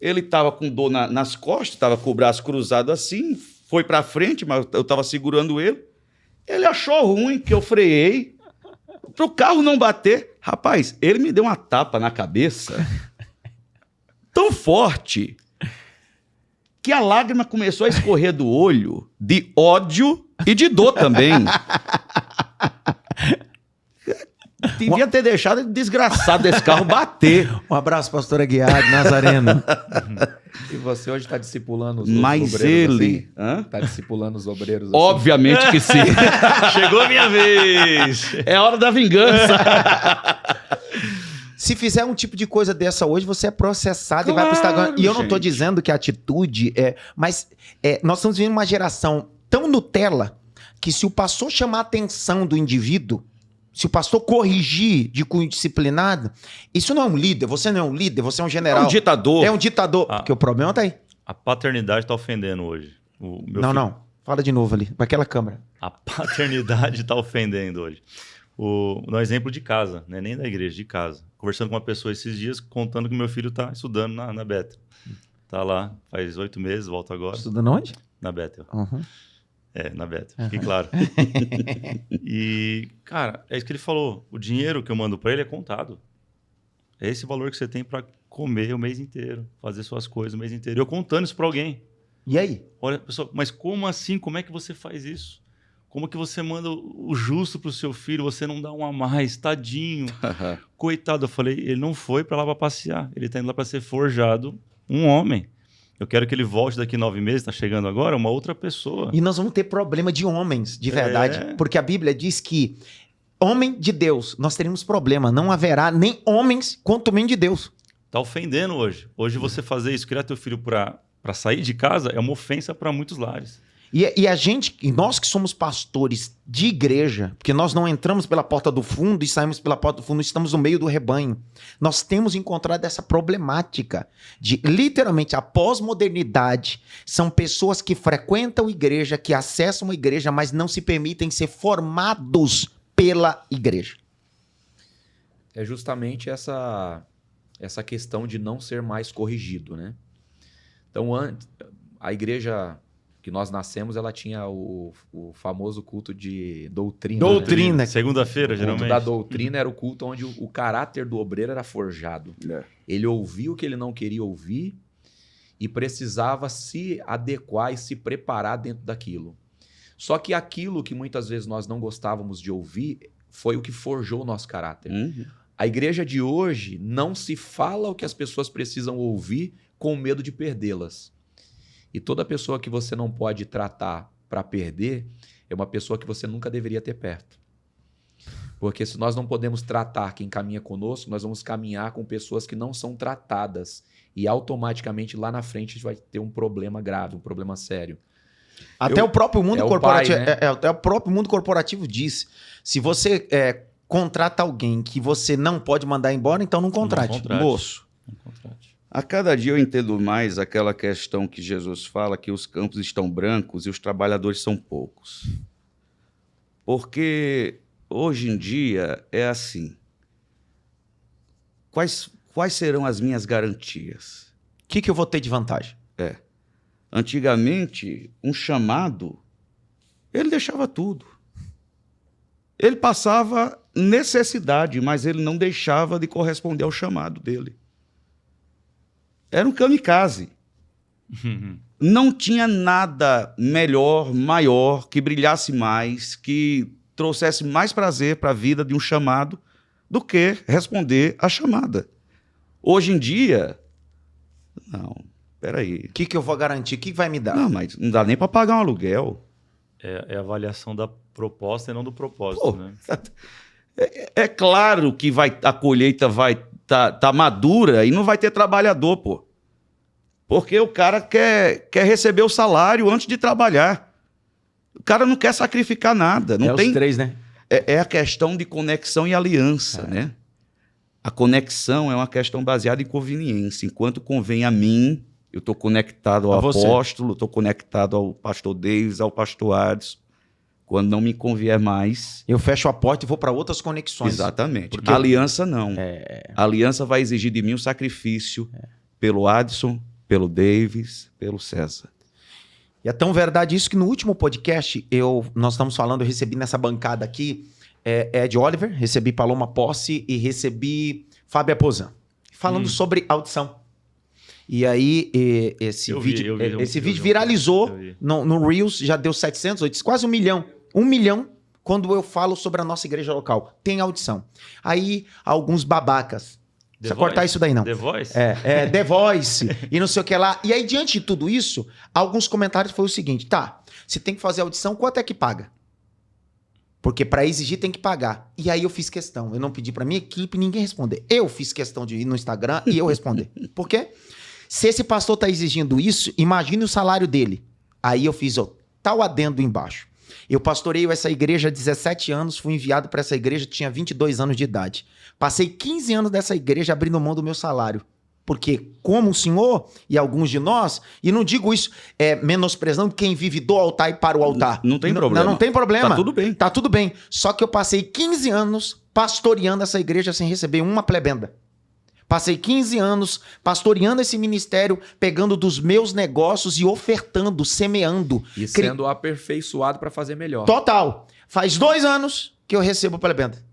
Ele estava com dor nas costas, estava com o braço cruzado assim, foi para frente, mas eu estava segurando ele. Ele achou ruim que eu freiei para o carro não bater. Rapaz, ele me deu uma tapa na cabeça tão forte que a lágrima começou a escorrer do olho de ódio e de dor também. Devia ter deixado ele desgraçado desse carro bater. Um abraço, pastor Aguiar, de Nazareno. E você hoje está discipulando os Mas obreiros ele... assim? Está discipulando os obreiros assim? Obviamente que sim. Chegou a minha vez! É hora da vingança. Se fizer um tipo de coisa dessa hoje, você é processado e vai pro Claro, Instagram. E eu não tô gente. dizendo que a atitude é... Mas nós estamos vivendo uma geração tão Nutella que se o pastor chamar a atenção do indivíduo, se o pastor corrigir de cunho disciplinado, isso não é um líder. Você não é um líder, você é um É general. um ditador. É um ditador. Ah. Porque o problema tá aí. A paternidade tá ofendendo hoje. O meu Não, filho- não. Fala de novo ali, pra aquela câmera. A paternidade tá ofendendo hoje. No exemplo de casa, né? Nem da igreja, de casa. Conversando com uma pessoa esses dias, contando que meu filho tá estudando na Bethel. Tá lá, faz 8 meses, volta agora, Estudando onde? na Bethel. Uhum. Na Beta, fique claro. E, cara, é isso que ele falou. O dinheiro que eu mando para ele é contado. É esse valor que você tem para comer o mês inteiro, fazer suas coisas o mês inteiro. Eu contando isso para alguém. E aí? Olha, pessoal, mas como assim? Como é que você faz isso? Como que você manda o justo pro seu filho? Você não dá um a mais, tadinho. Coitado, eu falei, ele não foi para lá para passear. Ele tá indo lá para ser forjado um homem. Eu quero que ele volte daqui 9 meses, tá chegando agora, uma outra pessoa. E nós vamos ter problema de homens, de verdade. Porque a Bíblia diz que homem de Deus, nós teremos problema. Não haverá nem homens quanto menos de Deus. Tá ofendendo hoje. Hoje você fazer isso, criar teu filho para sair de casa, é uma ofensa para muitos lares. E a gente, nós que somos pastores de igreja, porque nós não entramos pela porta do fundo e saímos pela porta do fundo, estamos no meio do rebanho. Nós temos encontrado essa problemática de, literalmente, a pós-modernidade são pessoas que frequentam a igreja, que acessam a igreja, mas não se permitem ser formados pela igreja. É justamente essa questão de não ser mais corrigido, né? Então, a igreja que nós nascemos, ela tinha o famoso culto de doutrina. Doutrina. Né? Segunda-feira, O culto geralmente. da doutrina era o culto onde o caráter do obreiro era forjado. Ele ouvia o que ele não queria ouvir e precisava se adequar e se preparar dentro daquilo. Só que aquilo que muitas vezes nós não gostávamos de ouvir foi o que forjou o nosso caráter. A igreja de hoje não se fala o que as pessoas precisam ouvir com medo de perdê-las. E toda pessoa que você não pode tratar para perder é uma pessoa que você nunca deveria ter perto. Porque se nós não podemos tratar quem caminha conosco, nós vamos caminhar com pessoas que não são tratadas. E automaticamente lá na frente a gente vai ter um problema grave, um problema sério. Até o próprio mundo corporativo, pai, né? Até o próprio mundo corporativo diz: se você contrata alguém que você não pode mandar embora, então não contrate. Não contrate. Moço. Não contrate. A cada dia eu entendo mais aquela questão que Jesus fala, que os campos estão brancos e os trabalhadores são poucos. Porque hoje em dia é assim. Quais serão as minhas garantias? O que eu vou ter de vantagem? Antigamente, um chamado, ele deixava tudo. Ele passava necessidade, mas ele não deixava de corresponder ao chamado dele. Era um kamikaze. Não tinha nada melhor, maior, que brilhasse mais, que trouxesse mais prazer para a vida de um chamado do que responder à chamada. Hoje em dia, não, peraí. O que eu vou garantir? O que vai me dar? Não, mas não dá nem para pagar um aluguel. É a avaliação da proposta e não do propósito, Pô, né? É claro que a colheita vai tá madura e não vai ter trabalhador, pô. Porque o cara quer receber o salário antes de trabalhar. O cara não quer sacrificar nada. Não tem... os três, né? É a questão de conexão e aliança, né? A conexão é uma questão baseada em conveniência. Enquanto convém a mim, eu estou conectado ao apóstolo, estou conectado ao pastor Davis, ao pastor Adson. Quando não me convier mais... eu fecho a porta e vou para outras conexões. Exatamente. Porque... a aliança não. A aliança vai exigir de mim um sacrifício pelo Adson, pelo Davis, pelo César. E é tão verdade isso que no último podcast, nós estamos falando, eu recebi nessa bancada aqui Ed Oliver, recebi Paloma Posse e recebi Fábio Aposan, falando sobre audição. E aí, esse vídeo viralizou no Reels, já deu 700, 800, quase 1 milhão. 1 milhão quando eu falo sobre a nossa igreja local. Tem audição. Aí, alguns babacas. Não precisa cortar isso daí, não. The Voice? The Voice. E não sei o que lá. E aí, diante de tudo isso, alguns comentários foi o seguinte: tá, você tem que fazer audição, quanto é que paga? Porque para exigir tem que pagar. E aí eu fiz questão. Eu não pedi para minha equipe ninguém responder. Eu fiz questão de ir no Instagram e eu responder. Por quê? Se esse pastor tá exigindo isso, imagine o salário dele. Aí eu fiz tal adendo embaixo. Eu pastoreio essa igreja há 17 anos, fui enviado para essa igreja, tinha 22 anos de idade. Passei 15 anos dessa igreja abrindo mão do meu salário. Porque, como o senhor e alguns de nós, e não digo isso menosprezando quem vive do altar e para o altar. Não tem problema. Não tem problema. Tá tudo bem. Tá tudo bem. Só que eu passei 15 anos pastoreando essa igreja sem receber uma plebenda. Passei 15 anos pastoreando esse ministério, pegando dos meus negócios e ofertando, semeando. E sendo aperfeiçoado para fazer melhor. Total. Faz 2 anos que eu recebo plebenda.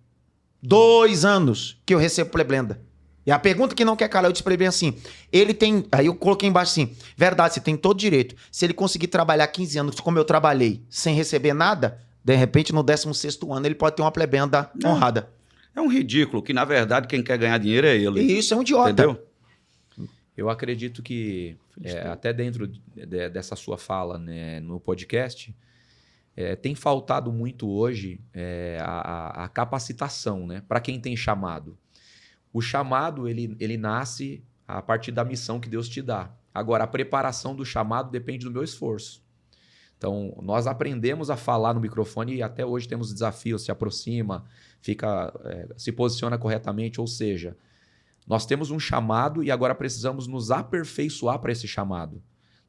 2 anos que eu recebo plebenda. E a pergunta que não quer calar, eu disse pra ele bem assim, ele tem, aí eu coloquei embaixo assim, verdade, você tem todo direito. Se ele conseguir trabalhar 15 anos como eu trabalhei, sem receber nada, de repente no 16º ano ele pode ter uma plebenda honrada. É um ridículo, que na verdade quem quer ganhar dinheiro é ele. E isso é um idiota. Entendeu? Eu acredito que, até dentro dessa sua fala, né, no podcast, tem faltado muito hoje a capacitação, né, para quem tem chamado. O chamado, ele nasce a partir da missão que Deus te dá. Agora, a preparação do chamado depende do meu esforço. Então, nós aprendemos a falar no microfone e até hoje temos desafios, se aproxima, se posiciona corretamente, ou seja, nós temos um chamado e agora precisamos nos aperfeiçoar para esse chamado.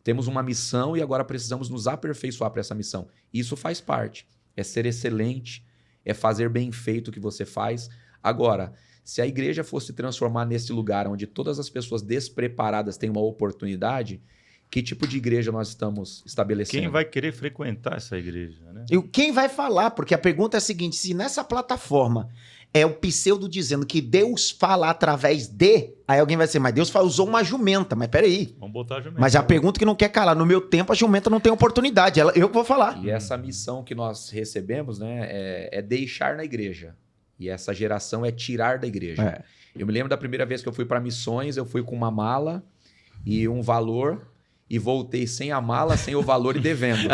Temos uma missão e agora precisamos nos aperfeiçoar para essa missão. Isso faz parte. É ser excelente, é fazer bem feito o que você faz. Agora, se a igreja fosse transformar nesse lugar onde todas as pessoas despreparadas têm uma oportunidade, que tipo de igreja nós estamos estabelecendo? Quem vai querer frequentar essa igreja, né? E quem vai falar? Porque a pergunta é a seguinte, se nessa plataforma é o pseudo dizendo que Deus fala através de, aí alguém vai dizer, mas Deus usou uma jumenta, mas peraí. Vamos botar a jumenta. Mas a pergunta que não quer calar, no meu tempo a jumenta não tem oportunidade, eu que vou falar. E essa missão que nós recebemos, né, é deixar na igreja. E essa geração é tirar da igreja. Eu me lembro da primeira vez que eu fui para missões, eu fui com uma mala e um valor e voltei sem a mala, sem o valor e devendo.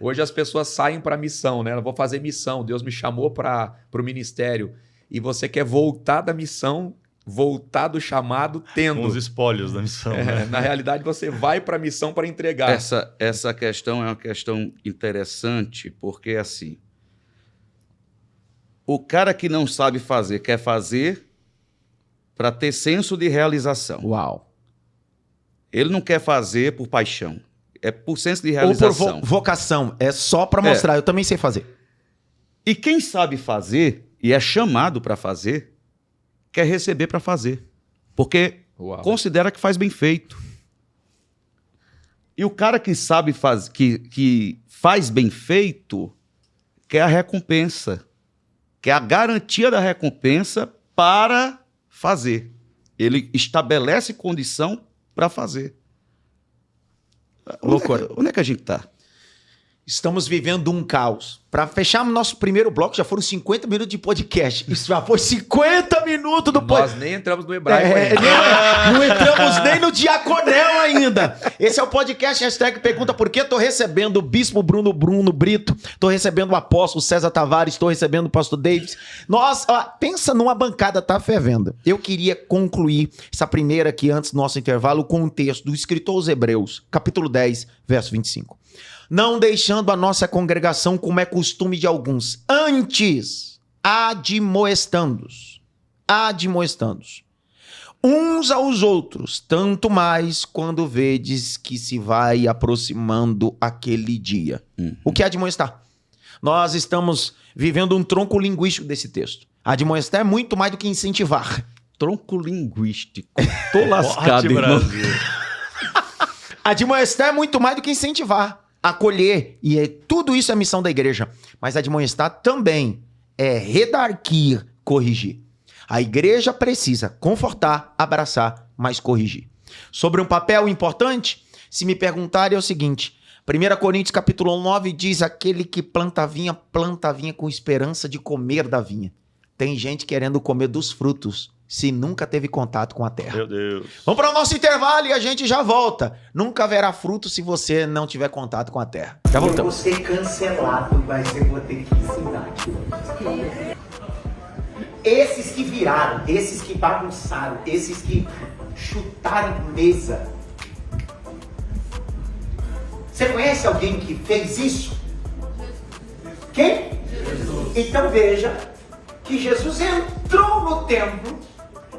Hoje as pessoas saem para missão, né? Eu vou fazer missão, Deus me chamou para o ministério e você quer voltar da missão, voltar do chamado tendo. Com os espólios da missão. Né? Na realidade, você vai para a missão para entregar. Essa questão é uma questão interessante, porque assim, o cara que não sabe fazer, quer fazer para ter senso de realização. Uau. Ele não quer fazer por paixão, é por senso de realização. Ou por vocação, é só para mostrar, eu também sei fazer. E quem sabe fazer, e é chamado para fazer, quer receber para fazer. Porque considera que faz bem feito. E o cara que sabe que faz bem feito, quer a recompensa. Quer a garantia da recompensa para fazer. Ele estabelece condição para fazer. Loucura. Onde é que a gente está? Estamos vivendo um caos. Para fechar nosso primeiro bloco, já foram 50 minutos de podcast. Isso já foi 50 minutos do podcast. Nós nem entramos no hebraico ainda. Não entramos nem no diaconel ainda. Esse é o podcast #Pergunta Por Quê. Tô recebendo o Bispo Bruno Brito. Tô recebendo o Apóstolo César Tavares. Tô recebendo o Pastor Davis. Nós, pensa numa bancada, tá fervendo. Eu queria concluir essa primeira aqui, antes do nosso intervalo, com um texto do escritor aos Hebreus, capítulo 10, verso 25. Não deixando a nossa congregação como é costume de alguns, antes admoestando-os uns aos outros, tanto mais quando vedes que se vai aproximando aquele dia. O que é admoestar? Nós estamos vivendo um tronco linguístico desse texto. Admoestar é muito mais do que incentivar. Tronco linguístico. Tô lascado, irmão. Admoestar é muito mais do que incentivar. Acolher, e tudo isso é missão da igreja. Mas admoestar também é redarguir, corrigir. A igreja precisa confortar, abraçar, mas corrigir. Sobre um papel importante, se me perguntarem é o seguinte, 1 Coríntios capítulo 9 diz, aquele que planta a vinha com esperança de comer da vinha. Tem gente querendo comer dos frutos, se nunca teve contato com a terra. Meu Deus. Vamos para o nosso intervalo e a gente já volta. Nunca haverá fruto se você não tiver contato com a terra. Já voltamos. Eu vou ser cancelado, mas eu vou ter que ensinar. Esses que viraram, esses que bagunçaram, esses que chutaram mesa. Você conhece alguém que fez isso? Quem? Jesus. Então veja que Jesus entrou no templo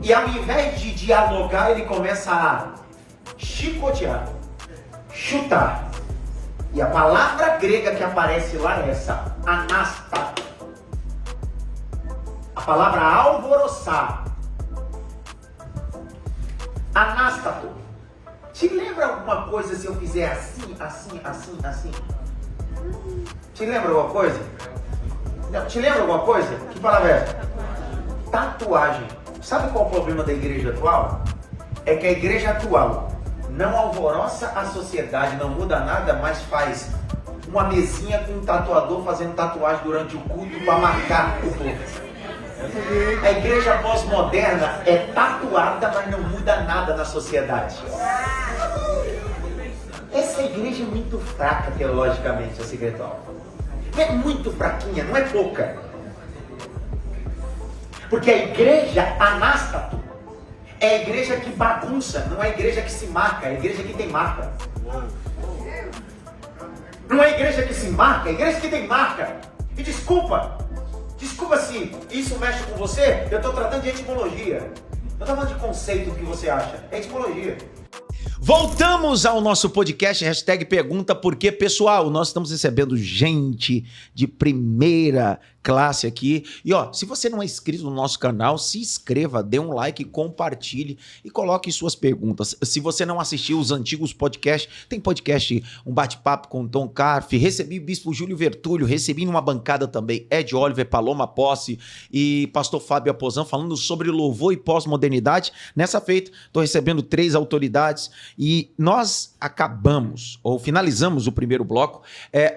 e ao invés de dialogar, ele começa a chicotear, chutar. E a palavra grega que aparece lá é essa, anasta. A palavra alvoroçar anástato. Te lembra alguma coisa se eu fizer assim, assim, assim, assim? Te lembra alguma coisa? Não, te lembra alguma coisa? Que palavra é essa? Tatuagem. Sabe qual é o problema da igreja atual? É que a igreja atual não alvoroça a sociedade, não muda nada, mas faz uma mesinha com um tatuador fazendo tatuagem durante o culto para marcar o povo. A igreja pós-moderna é tatuada, mas não muda nada na sociedade. Essa igreja é muito fraca teologicamente, seu secretário. É muito fraquinha, não é pouca. Porque a igreja anástato é a igreja que bagunça, não é a igreja que se marca, é a igreja que tem marca. Não é a igreja que se marca, é a igreja que tem marca. E desculpa se isso mexe com você, eu estou tratando de etimologia. Eu estou falando de conceito do que você acha, é etimologia. Voltamos ao nosso podcast, hashtag pergunta por quê, pessoal. Nós estamos recebendo gente de primeira classe aqui. E ó, se você não é inscrito no nosso canal, se inscreva, dê um like, compartilhe e coloque suas perguntas. Se você não assistiu os antigos podcasts, tem podcast, um bate-papo com Tom Carf, recebi Bispo Júlio Vertúlio, recebi numa bancada também Ed Oliver, Paloma Posse e Pastor Fábio Aposan falando sobre louvor e pós-modernidade. Nessa feita, estou recebendo 3 autoridades e nós acabamos, ou finalizamos o primeiro bloco,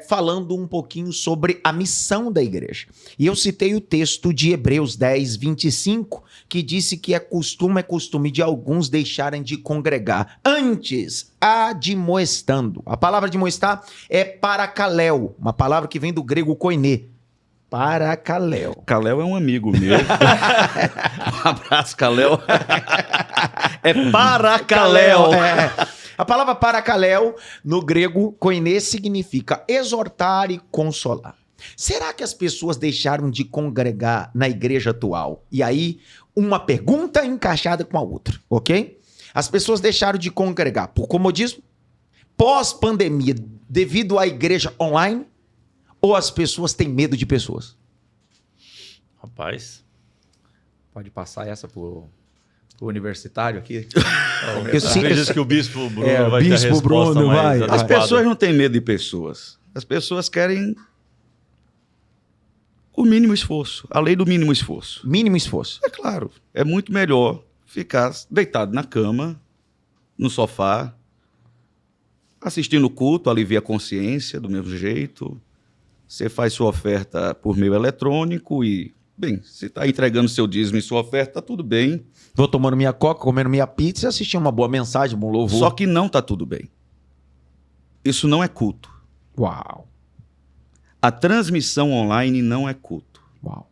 falando um pouquinho sobre a missão da igreja. E eu citei o texto de Hebreus 10, 25, que disse que é costume de alguns deixarem de congregar. Antes, admoestando. A palavra admoestar é paracaléu, uma palavra que vem do grego koiné. Paracaléu. Caléu é um amigo meu. Um abraço, Caléu. É paracaléu. A palavra paracaléu, no grego, koiné, significa exortar e consolar. Será que as pessoas deixaram de congregar na igreja atual? E aí, uma pergunta encaixada com a outra, ok? As pessoas deixaram de congregar por comodismo, pós-pandemia, devido à igreja online, ou as pessoas têm medo de pessoas? Rapaz, Pode passar essa pro universitário aqui? acredito que o Bispo Bruno vai Bispo ter a resposta Bruno, mais vai. As adequada. pessoas não têm medo de pessoas. As pessoas querem o mínimo esforço, a lei do mínimo esforço. Mínimo esforço. É claro, é muito melhor ficar deitado na cama, no sofá, assistindo o culto, alivia a consciência do mesmo jeito. Você faz sua oferta por meio eletrônico e, bem, se está entregando seu dízimo e sua oferta, tá tudo bem. Vou tomando minha coca, comendo minha pizza e assistindo uma boa mensagem, um bom louvor. Só que não está tudo bem. Isso não é culto. Uau, A transmissão online não é culto. uau.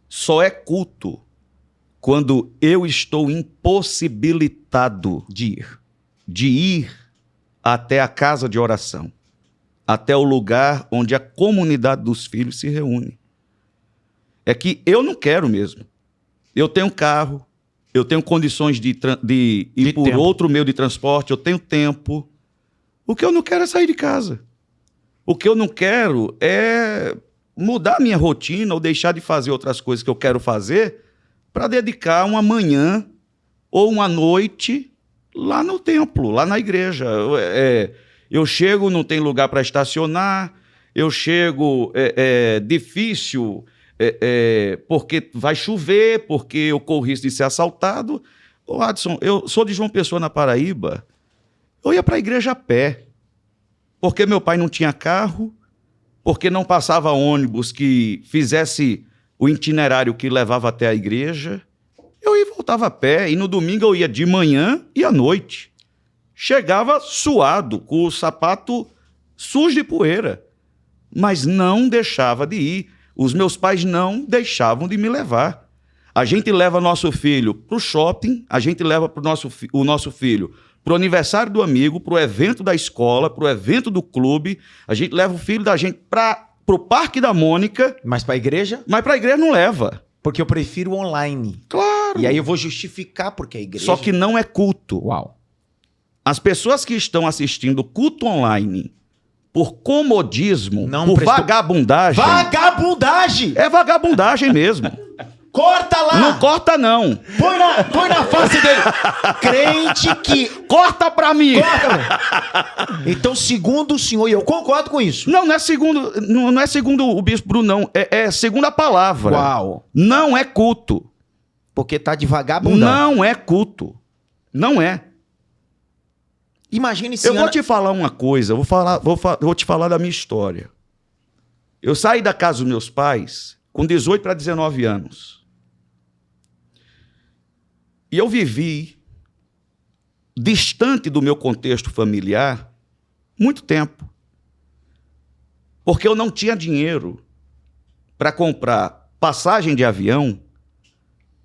Só é culto quando eu estou impossibilitado De ir. até a casa de oração, até o lugar onde a comunidade dos filhos se reúne. É que eu não quero mesmo. Eu tenho carro, eu tenho condições de ir por tempo. outro meio de transporte, eu tenho tempo. O que eu não quero é sair de casa. O que eu não quero é mudar minha rotina ou deixar de fazer outras coisas que eu quero fazer para dedicar uma manhã ou uma noite lá no templo, lá na igreja. Eu chego, não tem lugar para estacionar, eu chego, difícil, porque vai chover, porque eu corro risco de ser assaltado. Ô, Adson, eu sou de João Pessoa, na Paraíba, eu ia para a igreja a pé, porque meu pai não tinha carro, porque não passava ônibus que fizesse o itinerário que levava até a igreja. Eu ia e voltava a pé, e no domingo eu ia de manhã e à noite. Chegava suado, com o sapato sujo de poeira, mas não deixava de ir. Os meus pais não deixavam de me levar. A gente leva nosso filho para o shopping, a gente leva o nosso filho para o aniversário do amigo, para o evento da escola, para o evento do clube. A gente leva o filho da gente para o Parque da Mônica, Mas para a igreja? mas para a igreja não leva. Porque eu prefiro online. Claro. E aí eu vou justificar porque a igreja... Só que não é culto. Uau. As pessoas que estão assistindo culto online por comodismo, Não por prestou- vagabundagem... Vagabundagem! É vagabundagem mesmo. Corta lá! Não corta, não. Põe na face dele. Crente que... Corta pra mim. Corta! Então, segundo o senhor, e eu concordo com isso. Não, não é segundo o bispo Bruno, não. É segundo a palavra. Uau! Não é culto. Porque tá de vagabundão. Não é culto. Não é. Imagine se... Eu vou te falar uma coisa. Vou te falar da minha história. Eu saí da casa dos meus pais com 18 para 19 anos. E eu vivi distante do meu contexto familiar muito tempo. Porque eu não tinha dinheiro para comprar passagem de avião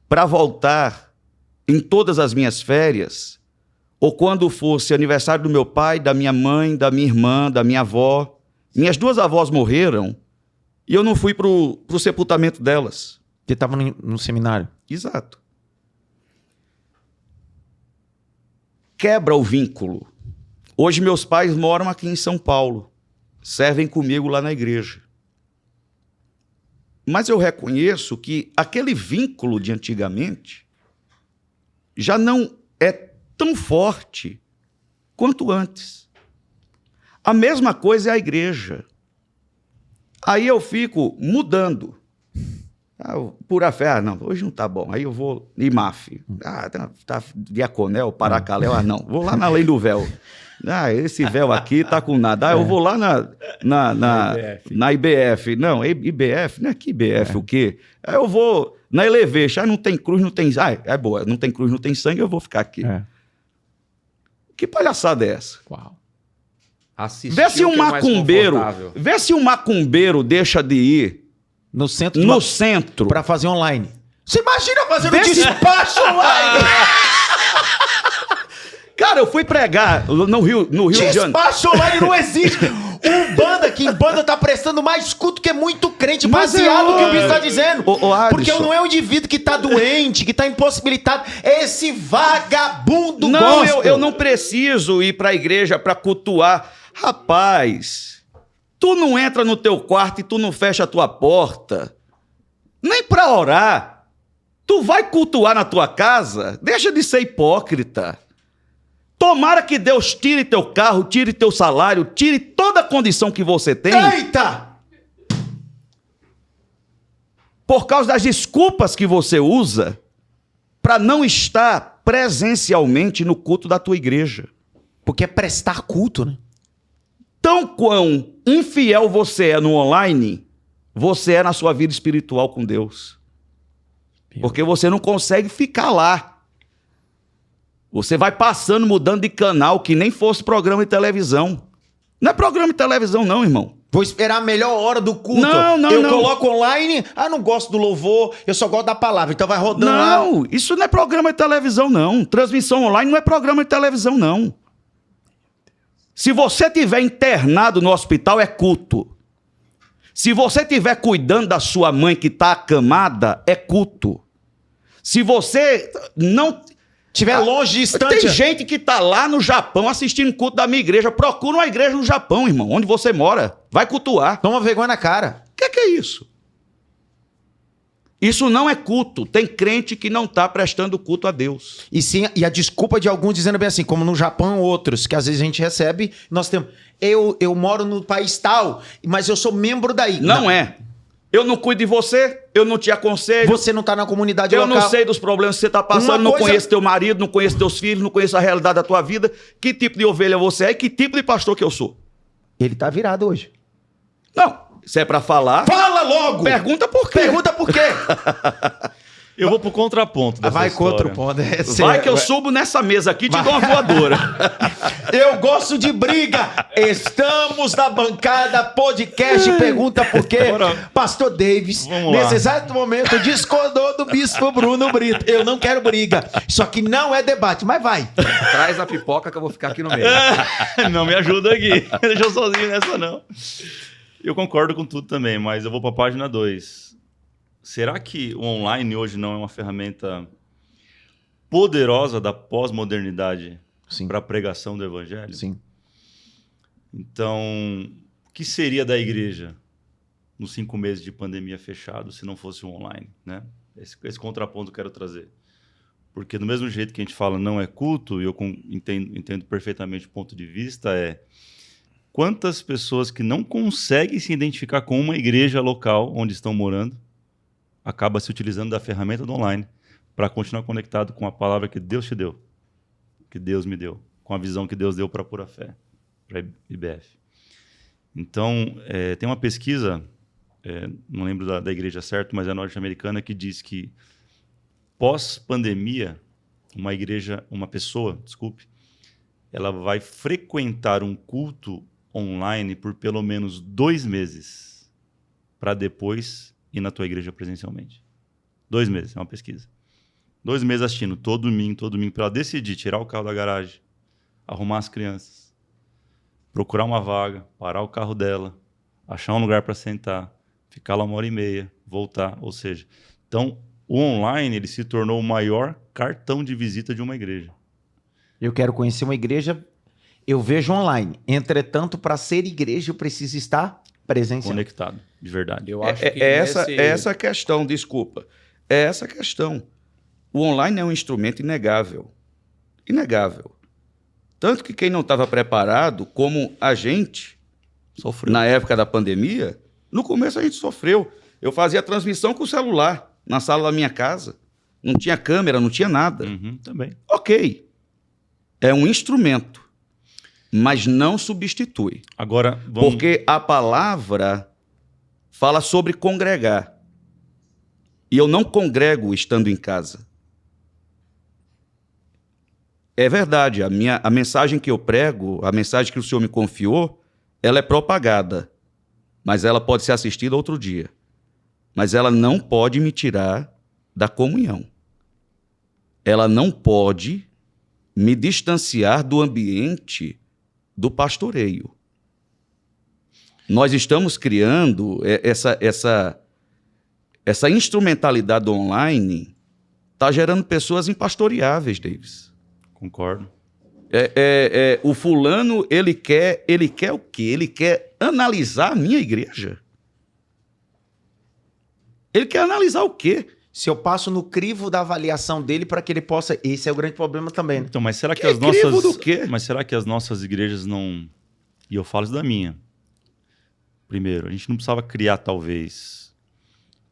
para voltar em todas as minhas férias, ou quando fosse aniversário do meu pai, da minha mãe, da minha irmã, da minha avó. Minhas duas avós morreram e eu não fui para o sepultamento delas. Você estava no seminário. Exato. Quebra o vínculo. Hoje meus pais moram aqui em São Paulo. Servem comigo lá na igreja. Mas eu reconheço que aquele vínculo de antigamente já não é tão forte quanto antes. A mesma coisa é a igreja. Aí eu fico mudando. Pura fé, não, hoje não tá bom. Aí eu vou IMAF. Tá Diaconel, Paracaléu, não. Vou lá na Além do Véu. Esse véu aqui tá com nada. Eu vou lá na IBF. Não, IBF? Não é que IBF o quê? Aí eu vou na Elevation. Não tem cruz, não tem... é boa. Não tem cruz, não tem sangue, eu vou ficar aqui. Que palhaçada é essa? Uau. Vê se um macumbeiro deixa de ir no centro para fazer online. Você imagina fazendo despacho online? Cara, eu fui pregar no Rio de Janeiro. Despacho online não existe. Umbanda tá prestando mais culto que é muito crente, baseado no que o bispo tá dizendo. Porque não é o indivíduo que tá doente, que tá impossibilitado, é esse vagabundo gospel. Eu não preciso ir pra igreja pra cultuar. Rapaz, tu não entra no teu quarto e tu não fecha a tua porta. Nem pra orar. Tu vai cultuar na tua casa? Deixa de ser hipócrita. Tomara que Deus tire teu carro, tire teu salário, tire toda a condição que você tem. Eita! Por causa das desculpas que você usa para não estar presencialmente no culto da tua igreja. Porque é prestar culto, né? Tão quão infiel você é no online, você é na sua vida espiritual com Deus. Porque você não consegue ficar lá. Você vai passando, mudando de canal, que nem fosse programa de televisão. Não é programa de televisão, não, irmão. Vou esperar a melhor hora do culto. Não. Eu coloco online, não gosto do louvor, eu só gosto da palavra, então vai rodando lá. Não, isso não é programa de televisão, não. Transmissão online não é programa de televisão, não. Se você estiver internado no hospital, é culto. Se você estiver cuidando da sua mãe que está acamada, é culto. Se você não... estiver longe, distante... Tem gente que está lá no Japão assistindo culto da minha igreja. Procura uma igreja no Japão, irmão, onde você mora. Vai cultuar. Toma vergonha na cara. O que é isso? Isso não é culto. Tem crente que não está prestando culto a Deus. E a desculpa de alguns dizendo bem assim, como no Japão, outros, que às vezes a gente recebe, nós temos... Eu moro no país tal, mas eu sou membro daí. Não é. Eu não cuido de você, eu não te aconselho. Você não está na comunidade local. Eu não sei dos problemas que você está passando, não conheço teu marido, não conheço teus filhos, não conheço a realidade da tua vida, que tipo de ovelha você é e que tipo de pastor que eu sou. Ele está virado hoje. Não, se é para falar... Fala logo! Pergunta por quê. Pergunta por quê. Eu vou pro contraponto dessa Vai história. contra o ponto. Vai que eu subo nessa mesa aqui e te dou uma voadora. Eu gosto de briga. Estamos na bancada podcast. Pergunta por quê. Pastor Davis, nesse exato momento, discordou do bispo Bruno Brito. Eu não quero briga. Isso aqui não é debate, mas vai. Traz a pipoca que eu vou ficar aqui no meio. Não me ajuda aqui. Deixa eu sozinho nessa, não. Eu concordo com tudo também, mas eu vou para a página 2. Será que o online hoje não é uma ferramenta poderosa da pós-modernidade para a pregação do evangelho? Sim. Então, o que seria da igreja nos 5 meses de pandemia fechado se não fosse o online, né? esse contraponto que eu quero trazer. Porque do mesmo jeito que a gente fala não é culto, e eu entendo perfeitamente o ponto de vista, quantas pessoas que não conseguem se identificar com uma igreja local onde estão morando, acaba se utilizando da ferramenta do online para continuar conectado com a palavra que Deus te deu, que Deus me deu, com a visão que Deus deu para a Pura Fé, para a IBF. Então, tem uma pesquisa, não lembro da igreja certo, mas é norte-americana, que diz que pós-pandemia, uma pessoa, ela vai frequentar um culto online por pelo menos 2 meses para depois ir na tua igreja presencialmente. 2 meses, é uma pesquisa. 2 meses assistindo, todo domingo, para ela decidir tirar o carro da garagem, arrumar as crianças, procurar uma vaga, parar o carro dela, achar um lugar para sentar, ficar lá 1h30, voltar. Ou seja, então, o online ele se tornou o maior cartão de visita de uma igreja. Eu quero conhecer uma igreja, eu vejo online. Entretanto, para ser igreja, eu preciso estar presencial. Conectado, de verdade. Eu acho que essa questão, desculpa. É essa questão. O online é um instrumento inegável. Inegável. Tanto que quem não estava preparado, como a gente, Sofreu. na época da pandemia, no começo a gente sofreu. Eu fazia transmissão com o celular, na sala da minha casa. Não tinha câmera, não tinha nada. Também. Ok. É um instrumento, mas não substitui. Agora, vamos... Porque a palavra fala sobre congregar. E eu não congrego estando em casa. É verdade, a mensagem que eu prego, a mensagem que o Senhor me confiou, ela é propagada, mas ela pode ser assistida outro dia. Mas ela não pode me tirar da comunhão. Ela não pode me distanciar do ambiente do pastoreio. Nós estamos criando essa instrumentalidade do online, está gerando pessoas impastoreáveis, Davis. Concordo. O fulano, ele quer o quê? Ele quer analisar a minha igreja. Ele quer analisar o quê? Se eu passo no crivo da avaliação dele para que ele possa... Esse é o grande problema também, né? Então, mas será que Que as nossas... crivo do quê? Mas será que as nossas igrejas não... E eu falo isso da minha. Primeiro, a gente não precisava criar, talvez,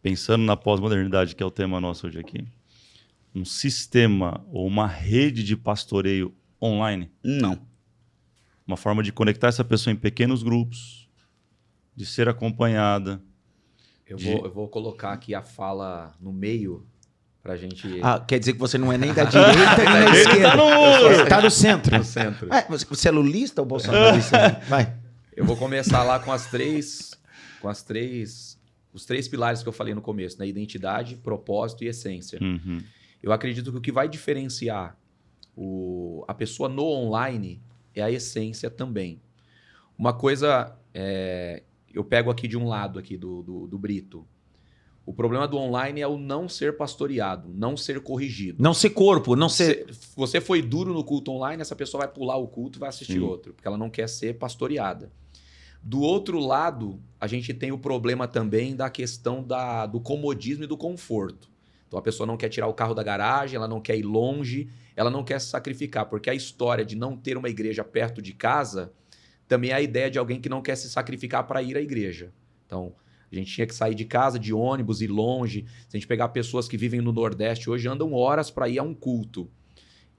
pensando na pós-modernidade, que é o tema nosso hoje aqui, um sistema ou uma rede de pastoreio online? Não. Uma forma de conectar essa pessoa em pequenos grupos, de ser acompanhada. Eu vou colocar aqui a fala no meio pra gente... Quer dizer que você não é nem da direita nem da esquerda. Você tá no centro. No centro. Você é lulista ou bolsonarista? Vai. Eu vou começar lá com os 3 pilares que eu falei no começo, né? Identidade, propósito e essência. Uhum. Eu acredito que o que vai diferenciar a pessoa no online é a essência também. Uma coisa, eu pego aqui de um lado aqui do Brito. O problema do online é o não ser pastoreado, não ser corrigido. Não ser corpo, não ser... Você foi duro no culto online, essa pessoa vai pular o culto e vai assistir outro, porque ela não quer ser pastoreada. Do outro lado, a gente tem o problema também da questão do comodismo e do conforto. Então a pessoa não quer tirar o carro da garagem, ela não quer ir longe, ela não quer se sacrificar, porque a história de não ter uma igreja perto de casa também é a ideia de alguém que não quer se sacrificar para ir à igreja. Então, a gente tinha que sair de casa, de ônibus, ir longe. Se a gente pegar pessoas que vivem no Nordeste hoje, andam horas para ir a um culto.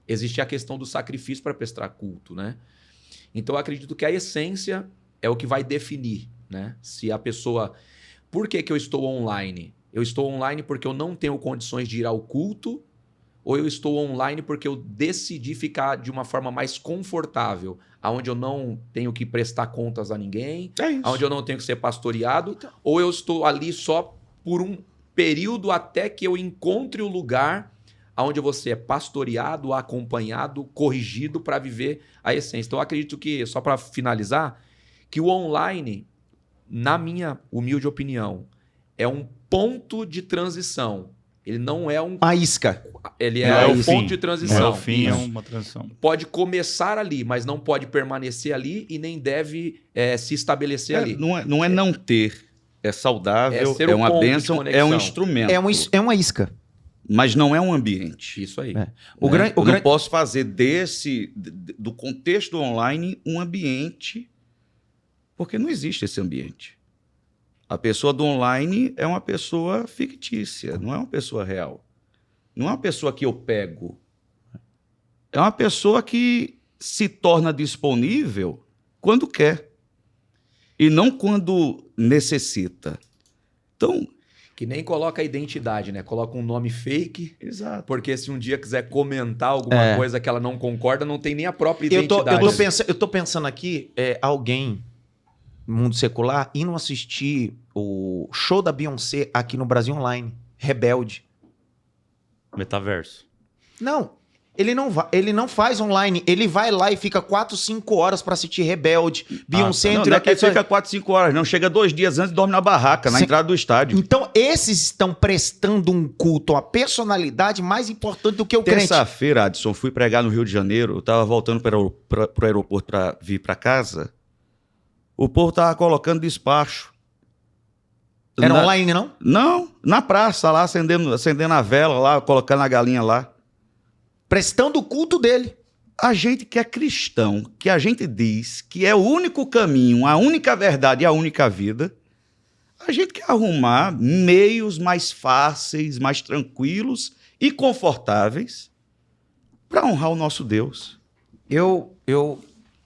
Existe a questão do sacrifício para prestar culto, né? Então, eu acredito que a essência é o que vai definir, né? Se a pessoa... Por que eu estou online? Eu estou online porque eu não tenho condições de ir ao culto, ou eu estou online porque eu decidi ficar de uma forma mais confortável, onde eu não tenho que prestar contas a ninguém, onde eu não tenho que ser pastoreado, então, ou eu estou ali só por um período até que eu encontre o lugar onde você é pastoreado, acompanhado, corrigido para viver a essência. Então, eu acredito que, só para finalizar, que o online, na minha humilde opinião, é um ponto de transição. Ele não é um... A isca. Ele é um ponto de transição. Não é o fim, é uma transição. Pode começar ali, mas não pode permanecer ali e nem deve se estabelecer ali. Não é não ter. É saudável, É ser é um uma ponto de bênção, conexão. é um instrumento. É uma isca. mas não é um ambiente. Isso aí. É. Eu não posso fazer do contexto online um ambiente, porque não existe esse ambiente. A pessoa do online é uma pessoa fictícia, não é uma pessoa real. Não é uma pessoa que eu pego. É uma pessoa que se torna disponível quando quer e não quando necessita. Então, Que nem coloca a identidade, né? Coloca um nome fake, exato. porque se um dia quiser comentar alguma coisa que ela não concorda, não tem nem a própria identidade. Eu tô pensando aqui, alguém, mundo secular, indo assistir o show da Beyoncé aqui no Brasil Online, Rebelde. Metaverso. Não, ele não faz online, ele vai lá e fica 4, 5 horas pra assistir Rebelde, Beyoncé, Não, entre não é que ele fica 4, 5 horas, não. Chega 2 dias antes e dorme na barraca, na Sim. entrada do estádio. Então, esses estão prestando um culto à personalidade mais importante do que o crente. Terça-feira, Adson, fui pregar no Rio de Janeiro, eu tava voltando pro aeroporto para vir para casa. O povo tava colocando despacho. Era online, não? Não, na praça lá, acendendo a vela lá, colocando a galinha lá. Prestando o culto dele. A gente que é cristão, que a gente diz que é o único caminho, a única verdade e a única vida, a gente quer arrumar meios mais fáceis, mais tranquilos e confortáveis para honrar o nosso Deus. Eu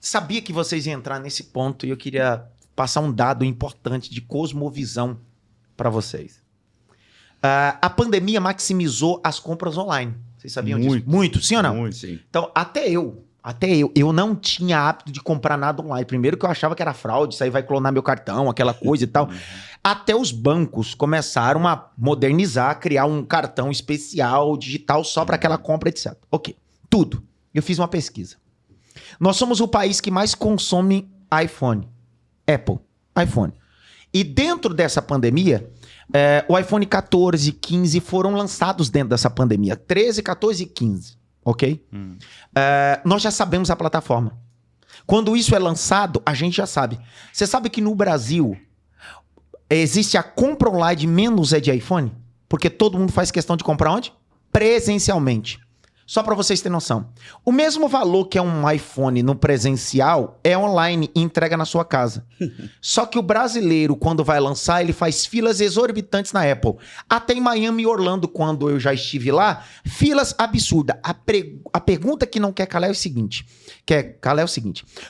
sabia que vocês iam entrar nesse ponto e eu queria passar um dado importante de cosmovisão para vocês. A pandemia maximizou as compras online. Vocês sabiam disso? Muito, sim ou não? Muito. Sim. Então, até eu não tinha hábito de comprar nada online. Primeiro que eu achava que era fraude, isso aí vai clonar meu cartão, aquela coisa e tal. Até os bancos começaram a modernizar, criar um cartão especial, digital, só para aquela compra, etc. Ok, tudo. Eu fiz uma pesquisa. Nós somos o país que mais consome iPhone. Apple, iPhone. E dentro dessa pandemia, o iPhone 14 e 15 foram lançados dentro dessa pandemia. 13, 14 e 15, ok? Nós já sabemos a plataforma. Quando isso é lançado, a gente já sabe. Você sabe que no Brasil existe a compra online menos de iPhone? Porque todo mundo faz questão de comprar onde? Presencialmente. Só para vocês terem noção. O mesmo valor que é um iPhone no presencial é online e entrega na sua casa. Só que o brasileiro, quando vai lançar, ele faz filas exorbitantes na Apple. Até em Miami e Orlando, quando eu já estive lá, filas absurdas. A pergunta que não quer calar é o seguinte.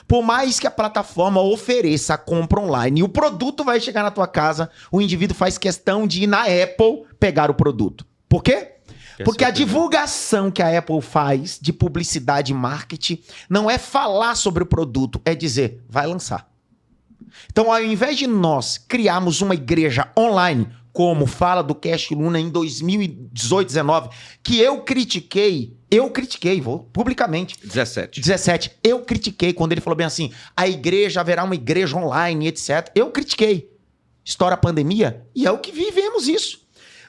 Por mais que a plataforma ofereça a compra online e o produto vai chegar na tua casa, o indivíduo faz questão de ir na Apple pegar o produto. Por quê? Porque a divulgação que a Apple faz de publicidade e marketing não é falar sobre o produto, é dizer, vai lançar. Então, ao invés de nós criarmos uma igreja online, como fala do Cash Luna em 2018, 19, que eu critiquei, vou publicamente. 17. Eu critiquei quando ele falou bem assim, a igreja, haverá uma igreja online, etc. Eu critiquei. Estoura a pandemia e é o que vivemos isso.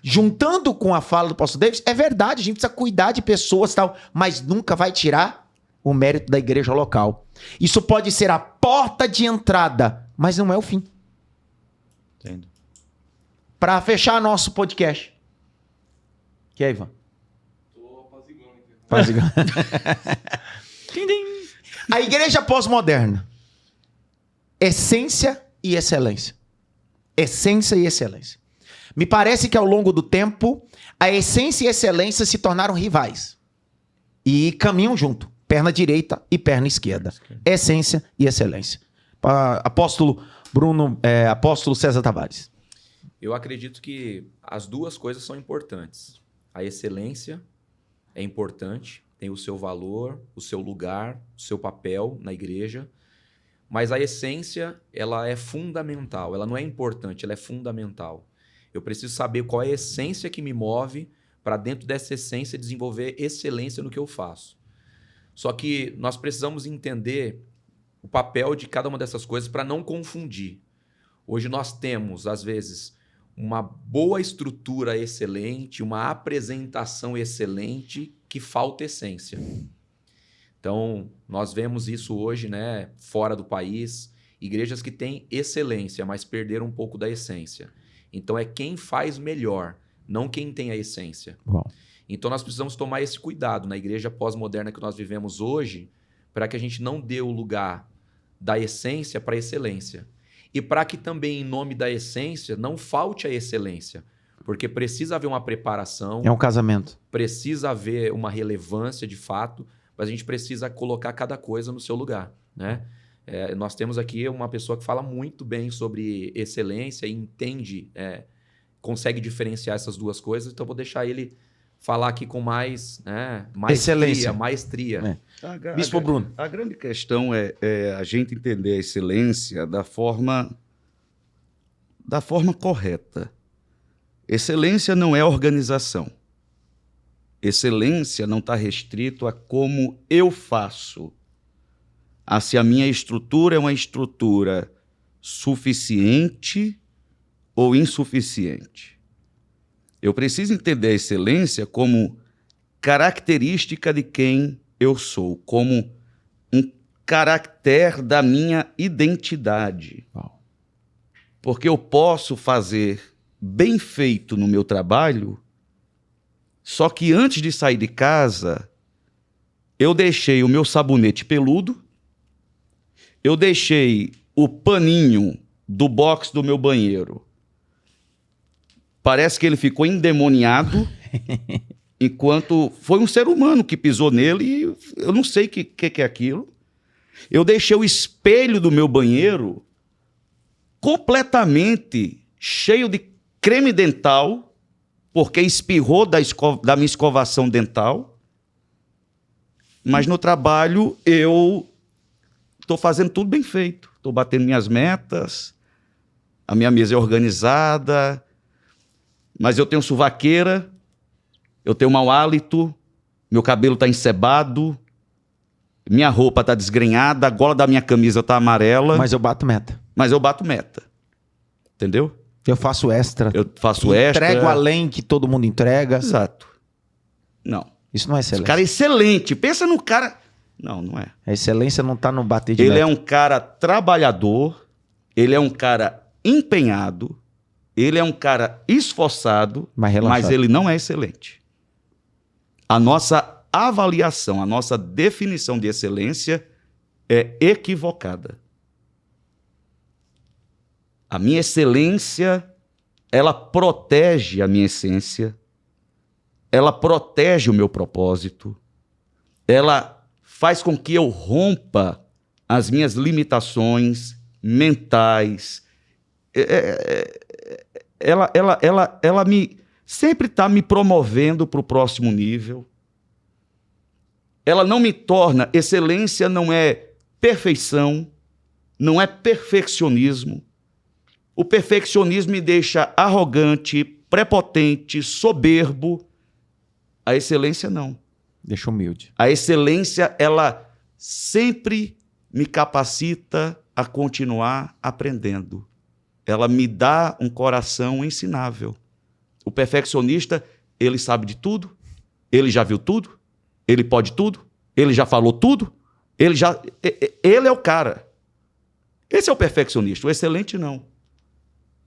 Juntando com a fala do pastor Davis, é verdade, a gente precisa cuidar de pessoas e tal, mas nunca vai tirar o mérito da igreja local. Isso pode ser a porta de entrada, mas não é o fim. Entendo. Para fechar nosso podcast. Que é, Ivan? Tô apaziguando aqui. A igreja pós-moderna. Essência e excelência. Essência e excelência. Me parece que ao longo do tempo, a essência e a excelência se tornaram rivais. E caminham junto. Perna direita e perna esquerda. Essência e excelência. Apóstolo César Tavares. Eu acredito que as duas coisas são importantes. A excelência é importante, tem o seu valor, o seu lugar, o seu papel na igreja. Mas a essência, ela é fundamental. Ela não é importante, ela é fundamental. Eu preciso saber qual é a essência que me move para dentro dessa essência desenvolver excelência no que eu faço. Só que nós precisamos entender o papel de cada uma dessas coisas para não confundir. Hoje nós temos, às vezes, uma boa estrutura excelente, uma apresentação excelente que falta essência. Então, nós vemos isso hoje, né, fora do país, igrejas que têm excelência, mas perderam um pouco da essência. Então é quem faz melhor, não quem tem a essência. Bom. Então nós precisamos tomar esse cuidado na igreja pós-moderna que nós vivemos hoje, para que a gente não dê o lugar da essência para a excelência. E para que também, em nome da essência, não falte a excelência. Porque precisa haver uma preparação, É um casamento. precisa haver uma relevância de fato, mas a gente precisa colocar cada coisa no seu lugar, né? Nós temos aqui uma pessoa que fala muito bem sobre excelência e entende, consegue diferenciar essas duas coisas, então eu vou deixar ele falar aqui com mais Excelência. maestria. Bispo Bruno. A grande questão é a gente entender a excelência da forma correta. Excelência não é organização. Excelência não está restrito a como eu faço. Se a minha estrutura é uma estrutura suficiente ou insuficiente. Eu preciso entender a excelência como característica de quem eu sou, como um caractere da minha identidade. Uau. Porque eu posso fazer bem feito no meu trabalho, só que antes de sair de casa, eu deixei o meu sabonete peludo, eu deixei o paninho do box do meu banheiro. Parece que ele ficou endemoniado, enquanto foi um ser humano que pisou nele e eu não sei o que é aquilo. Eu deixei o espelho do meu banheiro completamente cheio de creme dental, porque espirrou da minha escovação dental. Mas no trabalho eu estou fazendo tudo bem feito. Estou batendo minhas metas, a minha mesa é organizada, mas eu tenho suvaqueira, eu tenho mau hálito, meu cabelo está encebado, minha roupa está desgrenhada, a gola da minha camisa está amarela. Mas eu bato meta. Entendeu? Eu faço extra. Eu faço extra. Entrego além que todo mundo entrega. Exato. Não. Isso não é Esse excelência. cara é excelente. Pensa no cara... Não é. A excelência não tá no bater de Ele meta. é um cara trabalhador, ele é um cara empenhado, ele é um cara esforçado, Mas relaxado. mas ele não é excelente. A nossa avaliação, a nossa definição de excelência é equivocada. A minha excelência, ela protege a minha essência, ela protege o meu propósito, ela faz com que eu rompa as minhas limitações mentais. Ela sempre está me promovendo para o próximo nível. Ela não me torna... Excelência não é perfeição, não é perfeccionismo. O perfeccionismo me deixa arrogante, prepotente, soberbo. A excelência não. Deixa humilde. A excelência, ela sempre me capacita a continuar aprendendo. Ela me dá um coração ensinável. O perfeccionista, ele sabe de tudo, ele já viu tudo, ele pode tudo, ele já falou tudo, ele é o cara. Esse é o perfeccionista. O excelente, não.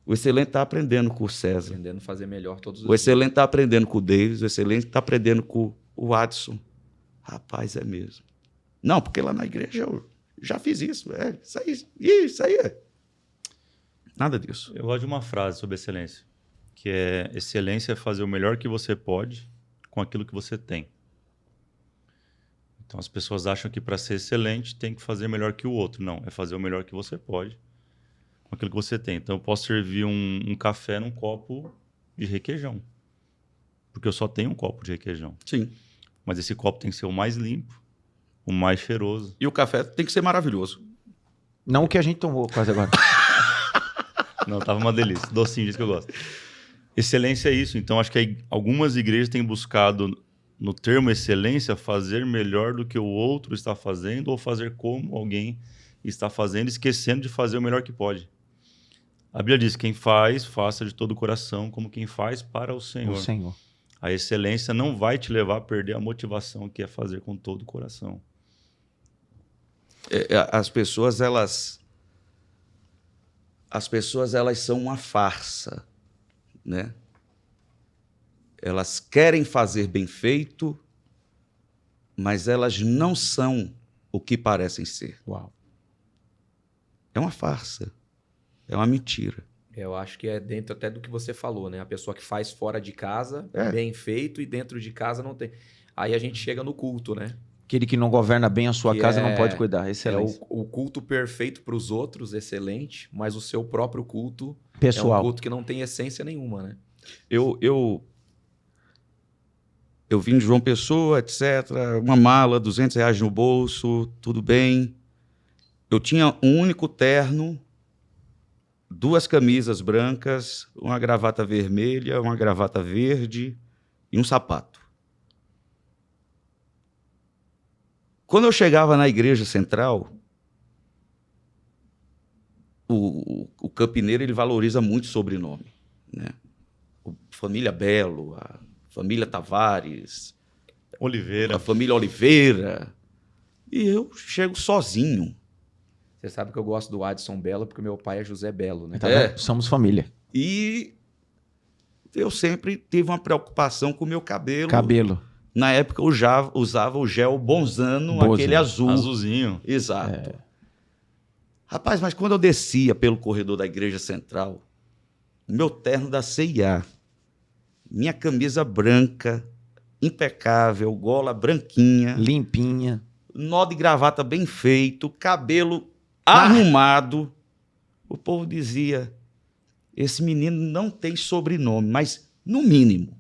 O excelente está aprendendo com o César. Aprendendo a fazer melhor todos os O excelente está aprendendo com o Davis, o excelente está aprendendo com o Adson. Rapaz, é mesmo. Não, porque lá na igreja eu já fiz isso. Isso aí é. Nada disso. Eu gosto de uma frase sobre excelência, que é: excelência é fazer o melhor que você pode com aquilo que você tem. Então as pessoas acham que para ser excelente tem que fazer melhor que o outro. Não, é fazer o melhor que você pode com aquilo que você tem. Então eu posso servir um café num copo de requeijão, porque eu só tenho um copo de requeijão. Sim. Mas esse copo tem que ser o mais limpo, o mais cheiroso. E o café tem que ser maravilhoso. Não o que a gente tomou quase agora. Não, tava uma delícia. Docinho, disso que eu gosto. Excelência é isso. Então, acho que algumas igrejas têm buscado, no termo excelência, fazer melhor do que o outro está fazendo ou fazer como alguém está fazendo, esquecendo de fazer o melhor que pode. A Bíblia diz: quem faz, faça de todo o coração, como quem faz para o Senhor. O Senhor. A excelência não vai te levar a perder a motivação que é fazer com todo o coração. As pessoas, elas são uma farsa, né? Elas querem fazer bem feito, mas elas não são o que parecem ser. Uau. É uma farsa. É uma mentira. Eu acho que é dentro até do que você falou, né? A pessoa que faz fora de casa, É. bem feito, e dentro de casa não tem. Aí a gente chega no culto, né? Aquele que não governa bem a sua Que casa é- não pode cuidar. É Excelente. o culto perfeito para os outros, excelente, mas o seu próprio culto é um Pessoal. culto que não tem essência nenhuma, né? Eu vim de João Pessoa, etc. Uma mala, R$200 no bolso, tudo bem. Eu tinha um único terno, 2 camisas brancas, uma gravata vermelha, uma gravata verde e um sapato. Quando eu chegava na igreja central, o campineiro ele valoriza muito sobrenome, né? Família Belo, a família Tavares, Oliveira. a família Oliveira. E eu chego sozinho. Você sabe que eu gosto do Adson Belo porque meu pai é José Belo, né? Tá É. vendo? Somos família. E eu sempre tive uma preocupação com o meu cabelo. Cabelo. Na época eu já usava o gel Bonzano, Bonzano. aquele azul. Azulzinho. Exato. Rapaz, mas quando eu descia pelo corredor da igreja central, meu terno da CIA, minha camisa branca, impecável, gola branquinha, Limpinha. nó de gravata bem feito, cabelo arrumado, o povo dizia, esse menino não tem sobrenome, mas, no mínimo,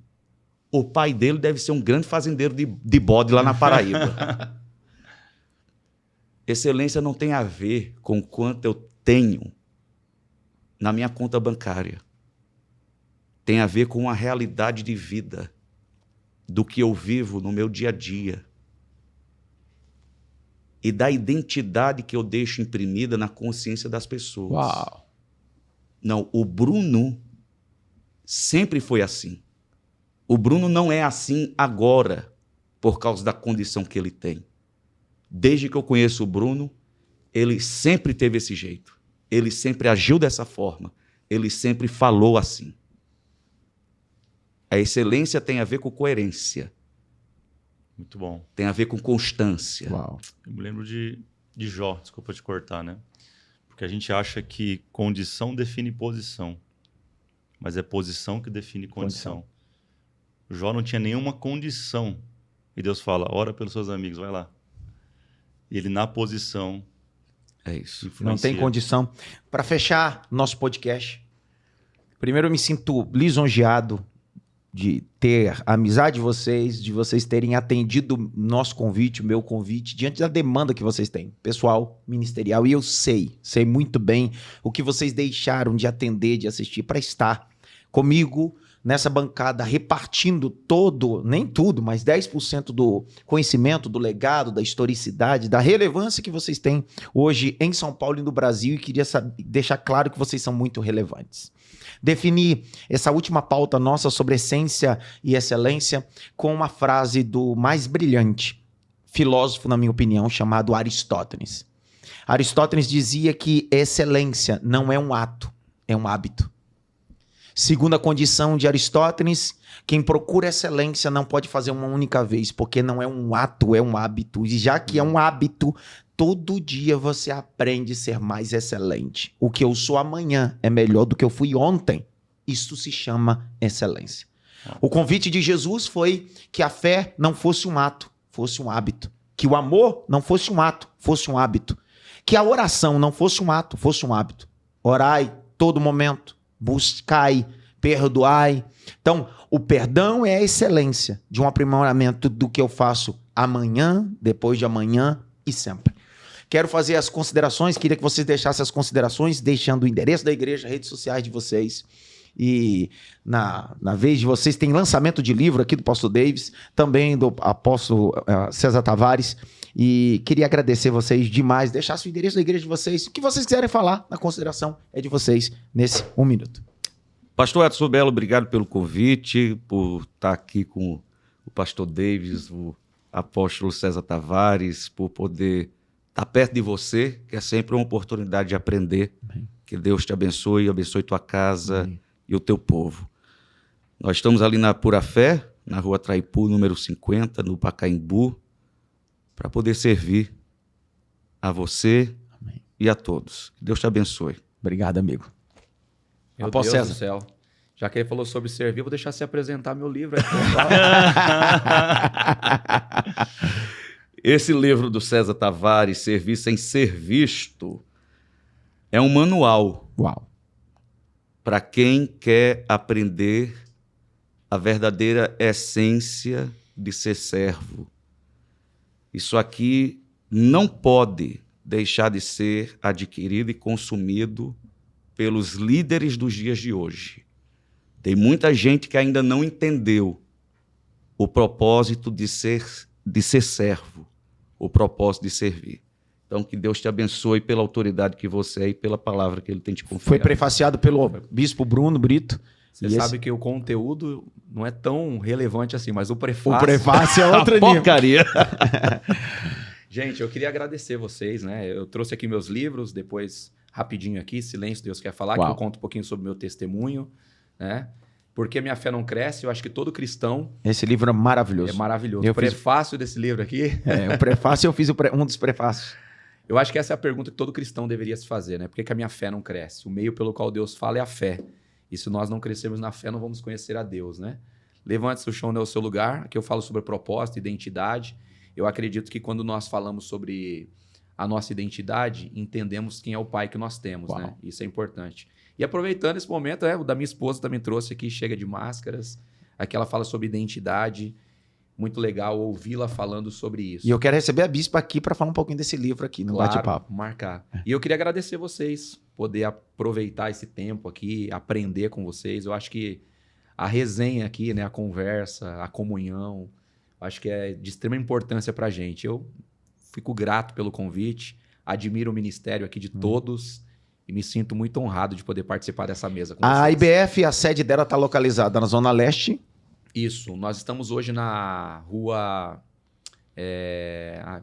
o pai dele deve ser um grande fazendeiro de bode lá na Paraíba. Excelência não tem a ver com quanto eu tenho na minha conta bancária. Tem a ver com a realidade de vida do que eu vivo no meu dia a dia e da identidade que eu deixo imprimida na consciência das pessoas. Uau. Não, o Bruno sempre foi assim. O Bruno não é assim agora por causa da condição que ele tem. Desde que eu conheço o Bruno, ele sempre teve esse jeito. Ele sempre agiu dessa forma. Ele sempre falou assim. A excelência tem a ver com coerência. Muito bom. Tem a ver com constância. Uau. Eu me lembro de Jó, desculpa te cortar, né? Porque a gente acha que condição define posição, mas é posição que define condição. Jó não tinha nenhuma condição. E Deus fala, ora pelos seus amigos, vai lá. E ele na posição É isso. Não tem influencia. condição. Para fechar nosso podcast, primeiro eu me sinto lisonjeado de ter a amizade de vocês terem atendido nosso convite, o meu convite, diante da demanda que vocês têm, pessoal, ministerial. E eu sei muito bem o que vocês deixaram de atender, de assistir, para estar comigo nessa bancada, repartindo todo, nem tudo, mas 10% do conhecimento, do legado, da historicidade, da relevância que vocês têm hoje em São Paulo e no Brasil, e queria deixar claro que vocês são muito relevantes. Definir essa última pauta nossa sobre essência e excelência com uma frase do mais brilhante filósofo, na minha opinião, chamado Aristóteles. Aristóteles dizia que excelência não é um ato, é um hábito. Segunda condição de Aristóteles, quem procura excelência não pode fazer uma única vez, porque não é um ato, é um hábito. E já que é um hábito, todo dia você aprende a ser mais excelente. O que eu sou amanhã é melhor do que eu fui ontem. Isso se chama excelência. O convite de Jesus foi que a fé não fosse um ato, fosse um hábito. Que o amor não fosse um ato, fosse um hábito. Que a oração não fosse um ato, fosse um hábito. Orai todo momento. Buscai, perdoai. Então, o perdão é a excelência de um aprimoramento do que eu faço amanhã, depois de amanhã e sempre. Quero fazer as considerações, queria que vocês deixassem as considerações, deixando o endereço da igreja, redes sociais de vocês. E na vez de vocês, tem lançamento de livro aqui do Pastor Davis, também do apóstolo César Tavares. E queria agradecer vocês demais, deixassem o endereço da igreja de vocês. O que vocês quiserem falar, na consideração é de vocês nesse 1 minuto. Pastor Adson Belo, obrigado pelo convite, por estar aqui com o pastor Davis, o apóstolo César Tavares, por poder estar perto de você, que é sempre uma oportunidade de aprender. Amém. Que Deus te abençoe tua casa Amém. e o teu povo. Nós estamos ali na Pura Fé, na Rua Traipu, número 50, no Pacaembu, para poder servir a você e a todos. Que Deus te abençoe. Obrigado, amigo. Meu Após Deus César. do céu. Já que ele falou sobre servir, eu vou deixar você apresentar meu livro. Aí, Esse livro do César Tavares, Servir Sem Ser Visto, é um manual Uau. para quem quer aprender a verdadeira essência de ser servo. Isso aqui não pode deixar de ser adquirido e consumido pelos líderes dos dias de hoje. Tem muita gente que ainda não entendeu o propósito de ser servo, o propósito de servir. Então, que Deus te abençoe pela autoridade que você é e pela palavra que Ele tem te confiado. Foi prefaciado pelo bispo Bruno Brito. Você sabe que o conteúdo não é tão relevante assim, mas o prefácio... O prefácio é outro nível. Porcaria! Gente, eu queria agradecer vocês, né? Eu trouxe aqui meus livros, depois, rapidinho aqui, Silêncio, Deus Quer Falar, Uau. que eu conto um pouquinho sobre o meu testemunho, né? Porque minha fé não cresce, eu acho que todo cristão Esse livro é maravilhoso. é maravilhoso. Eu O prefácio desse livro aqui, O prefácio eu fiz um dos prefácios. eu acho que essa é a pergunta que todo cristão deveria se fazer, né? Por que a minha fé não cresce? O meio pelo qual Deus fala é a fé. E se nós não crescermos na fé, não vamos conhecer a Deus, né? Levante-se o chão no seu lugar. Aqui eu falo sobre propósito, identidade. Eu acredito que quando nós falamos sobre a nossa identidade, entendemos quem é o pai que nós temos, Uau. né? Isso é importante. E aproveitando esse momento, o da minha esposa também trouxe aqui, Chega de Máscaras. Aqui ela fala sobre identidade. Muito legal ouvi-la falando sobre isso. E eu quero receber a bispa aqui para falar um pouquinho desse livro aqui no bate-papo. Marcar. E eu queria agradecer vocês, poder aproveitar esse tempo aqui, aprender com vocês. Eu acho que a resenha aqui, né, a conversa, a comunhão, acho que é de extrema importância pra gente. Eu fico grato pelo convite, admiro o ministério aqui de todos e me sinto muito honrado de poder participar dessa mesa com A vocês. IBF, a sede dela está localizada na Zona Leste. Isso, nós estamos hoje na rua...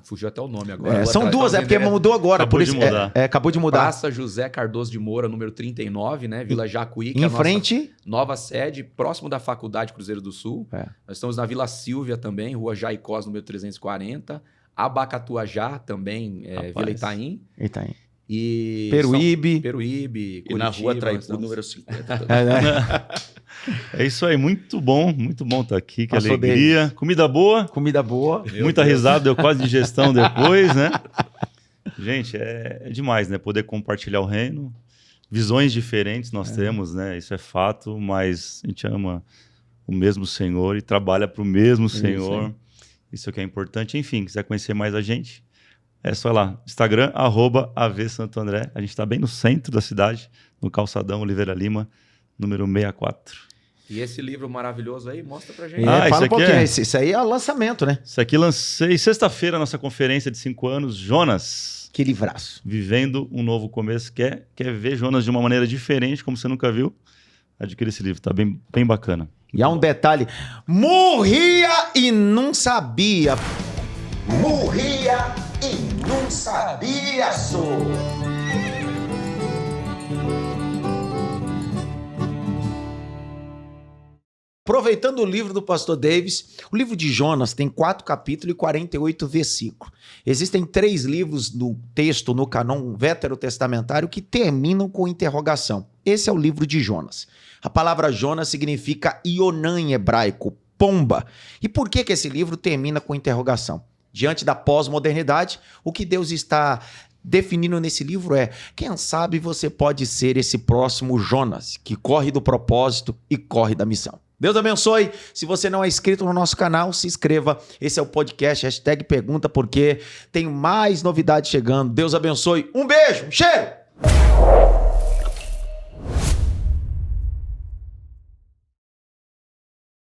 fugiu até o nome agora. São duas, Tá porque mudou agora. Acabou por de isso, mudar. acabou de mudar. Praça José Cardoso de Moura, número 39, né? Vila Jacuí, que é Em a nossa frente, nova sede, próximo da Faculdade Cruzeiro do Sul. É. Nós estamos na Vila Sílvia também, Rua Jaicós, número 340. Abacatuajá também, Rapaz. Vila Itaim. Itaim. E Peruíbe. Peruíbe, E na Rua Curitiba, Traipu, nós estamos- número 50. É isso aí, muito bom estar aqui, que Pastor alegria. Comida boa, Comida boa. muita risada, deu quase digestão depois, né? Gente, é demais, né? Poder compartilhar o reino. Visões diferentes nós temos, né? Isso é fato, mas a gente ama o mesmo Senhor e trabalha para o mesmo Senhor. Isso que é importante. Enfim, quiser conhecer mais a gente, é só ir lá. Instagram, @AVSantoAndré. A gente está bem no centro da cidade, no Calçadão Oliveira Lima, número 64. E esse livro maravilhoso aí, mostra pra gente. Ah, Fala isso um aqui pouquinho. é- Isso aí é o lançamento, né? Isso aqui lancei sexta-feira, nossa conferência de 5 anos. Jonas, Que livraço. vivendo um novo começo. Quer ver Jonas de uma maneira diferente, como você nunca viu? Adquira esse livro, tá bem bacana. E há um detalhe. Morria e não sabia. Morria e não sabia, sou. Aproveitando o livro do pastor Davis, o livro de Jonas tem 4 capítulos e 48 versículos. Existem 3 livros no texto, no canon veterotestamentário, que terminam com interrogação. Esse é o livro de Jonas. A palavra Jonas significa Ionã em hebraico, pomba. E por que esse livro termina com interrogação? Diante da pós-modernidade, o que Deus está definindo nesse livro é: quem sabe você pode ser esse próximo Jonas, que corre do propósito e corre da missão. Deus abençoe. Se você não é inscrito no nosso canal, se inscreva. Esse é o podcast, #pergunta porque tem mais novidades chegando. Deus abençoe. Um beijo, um cheiro!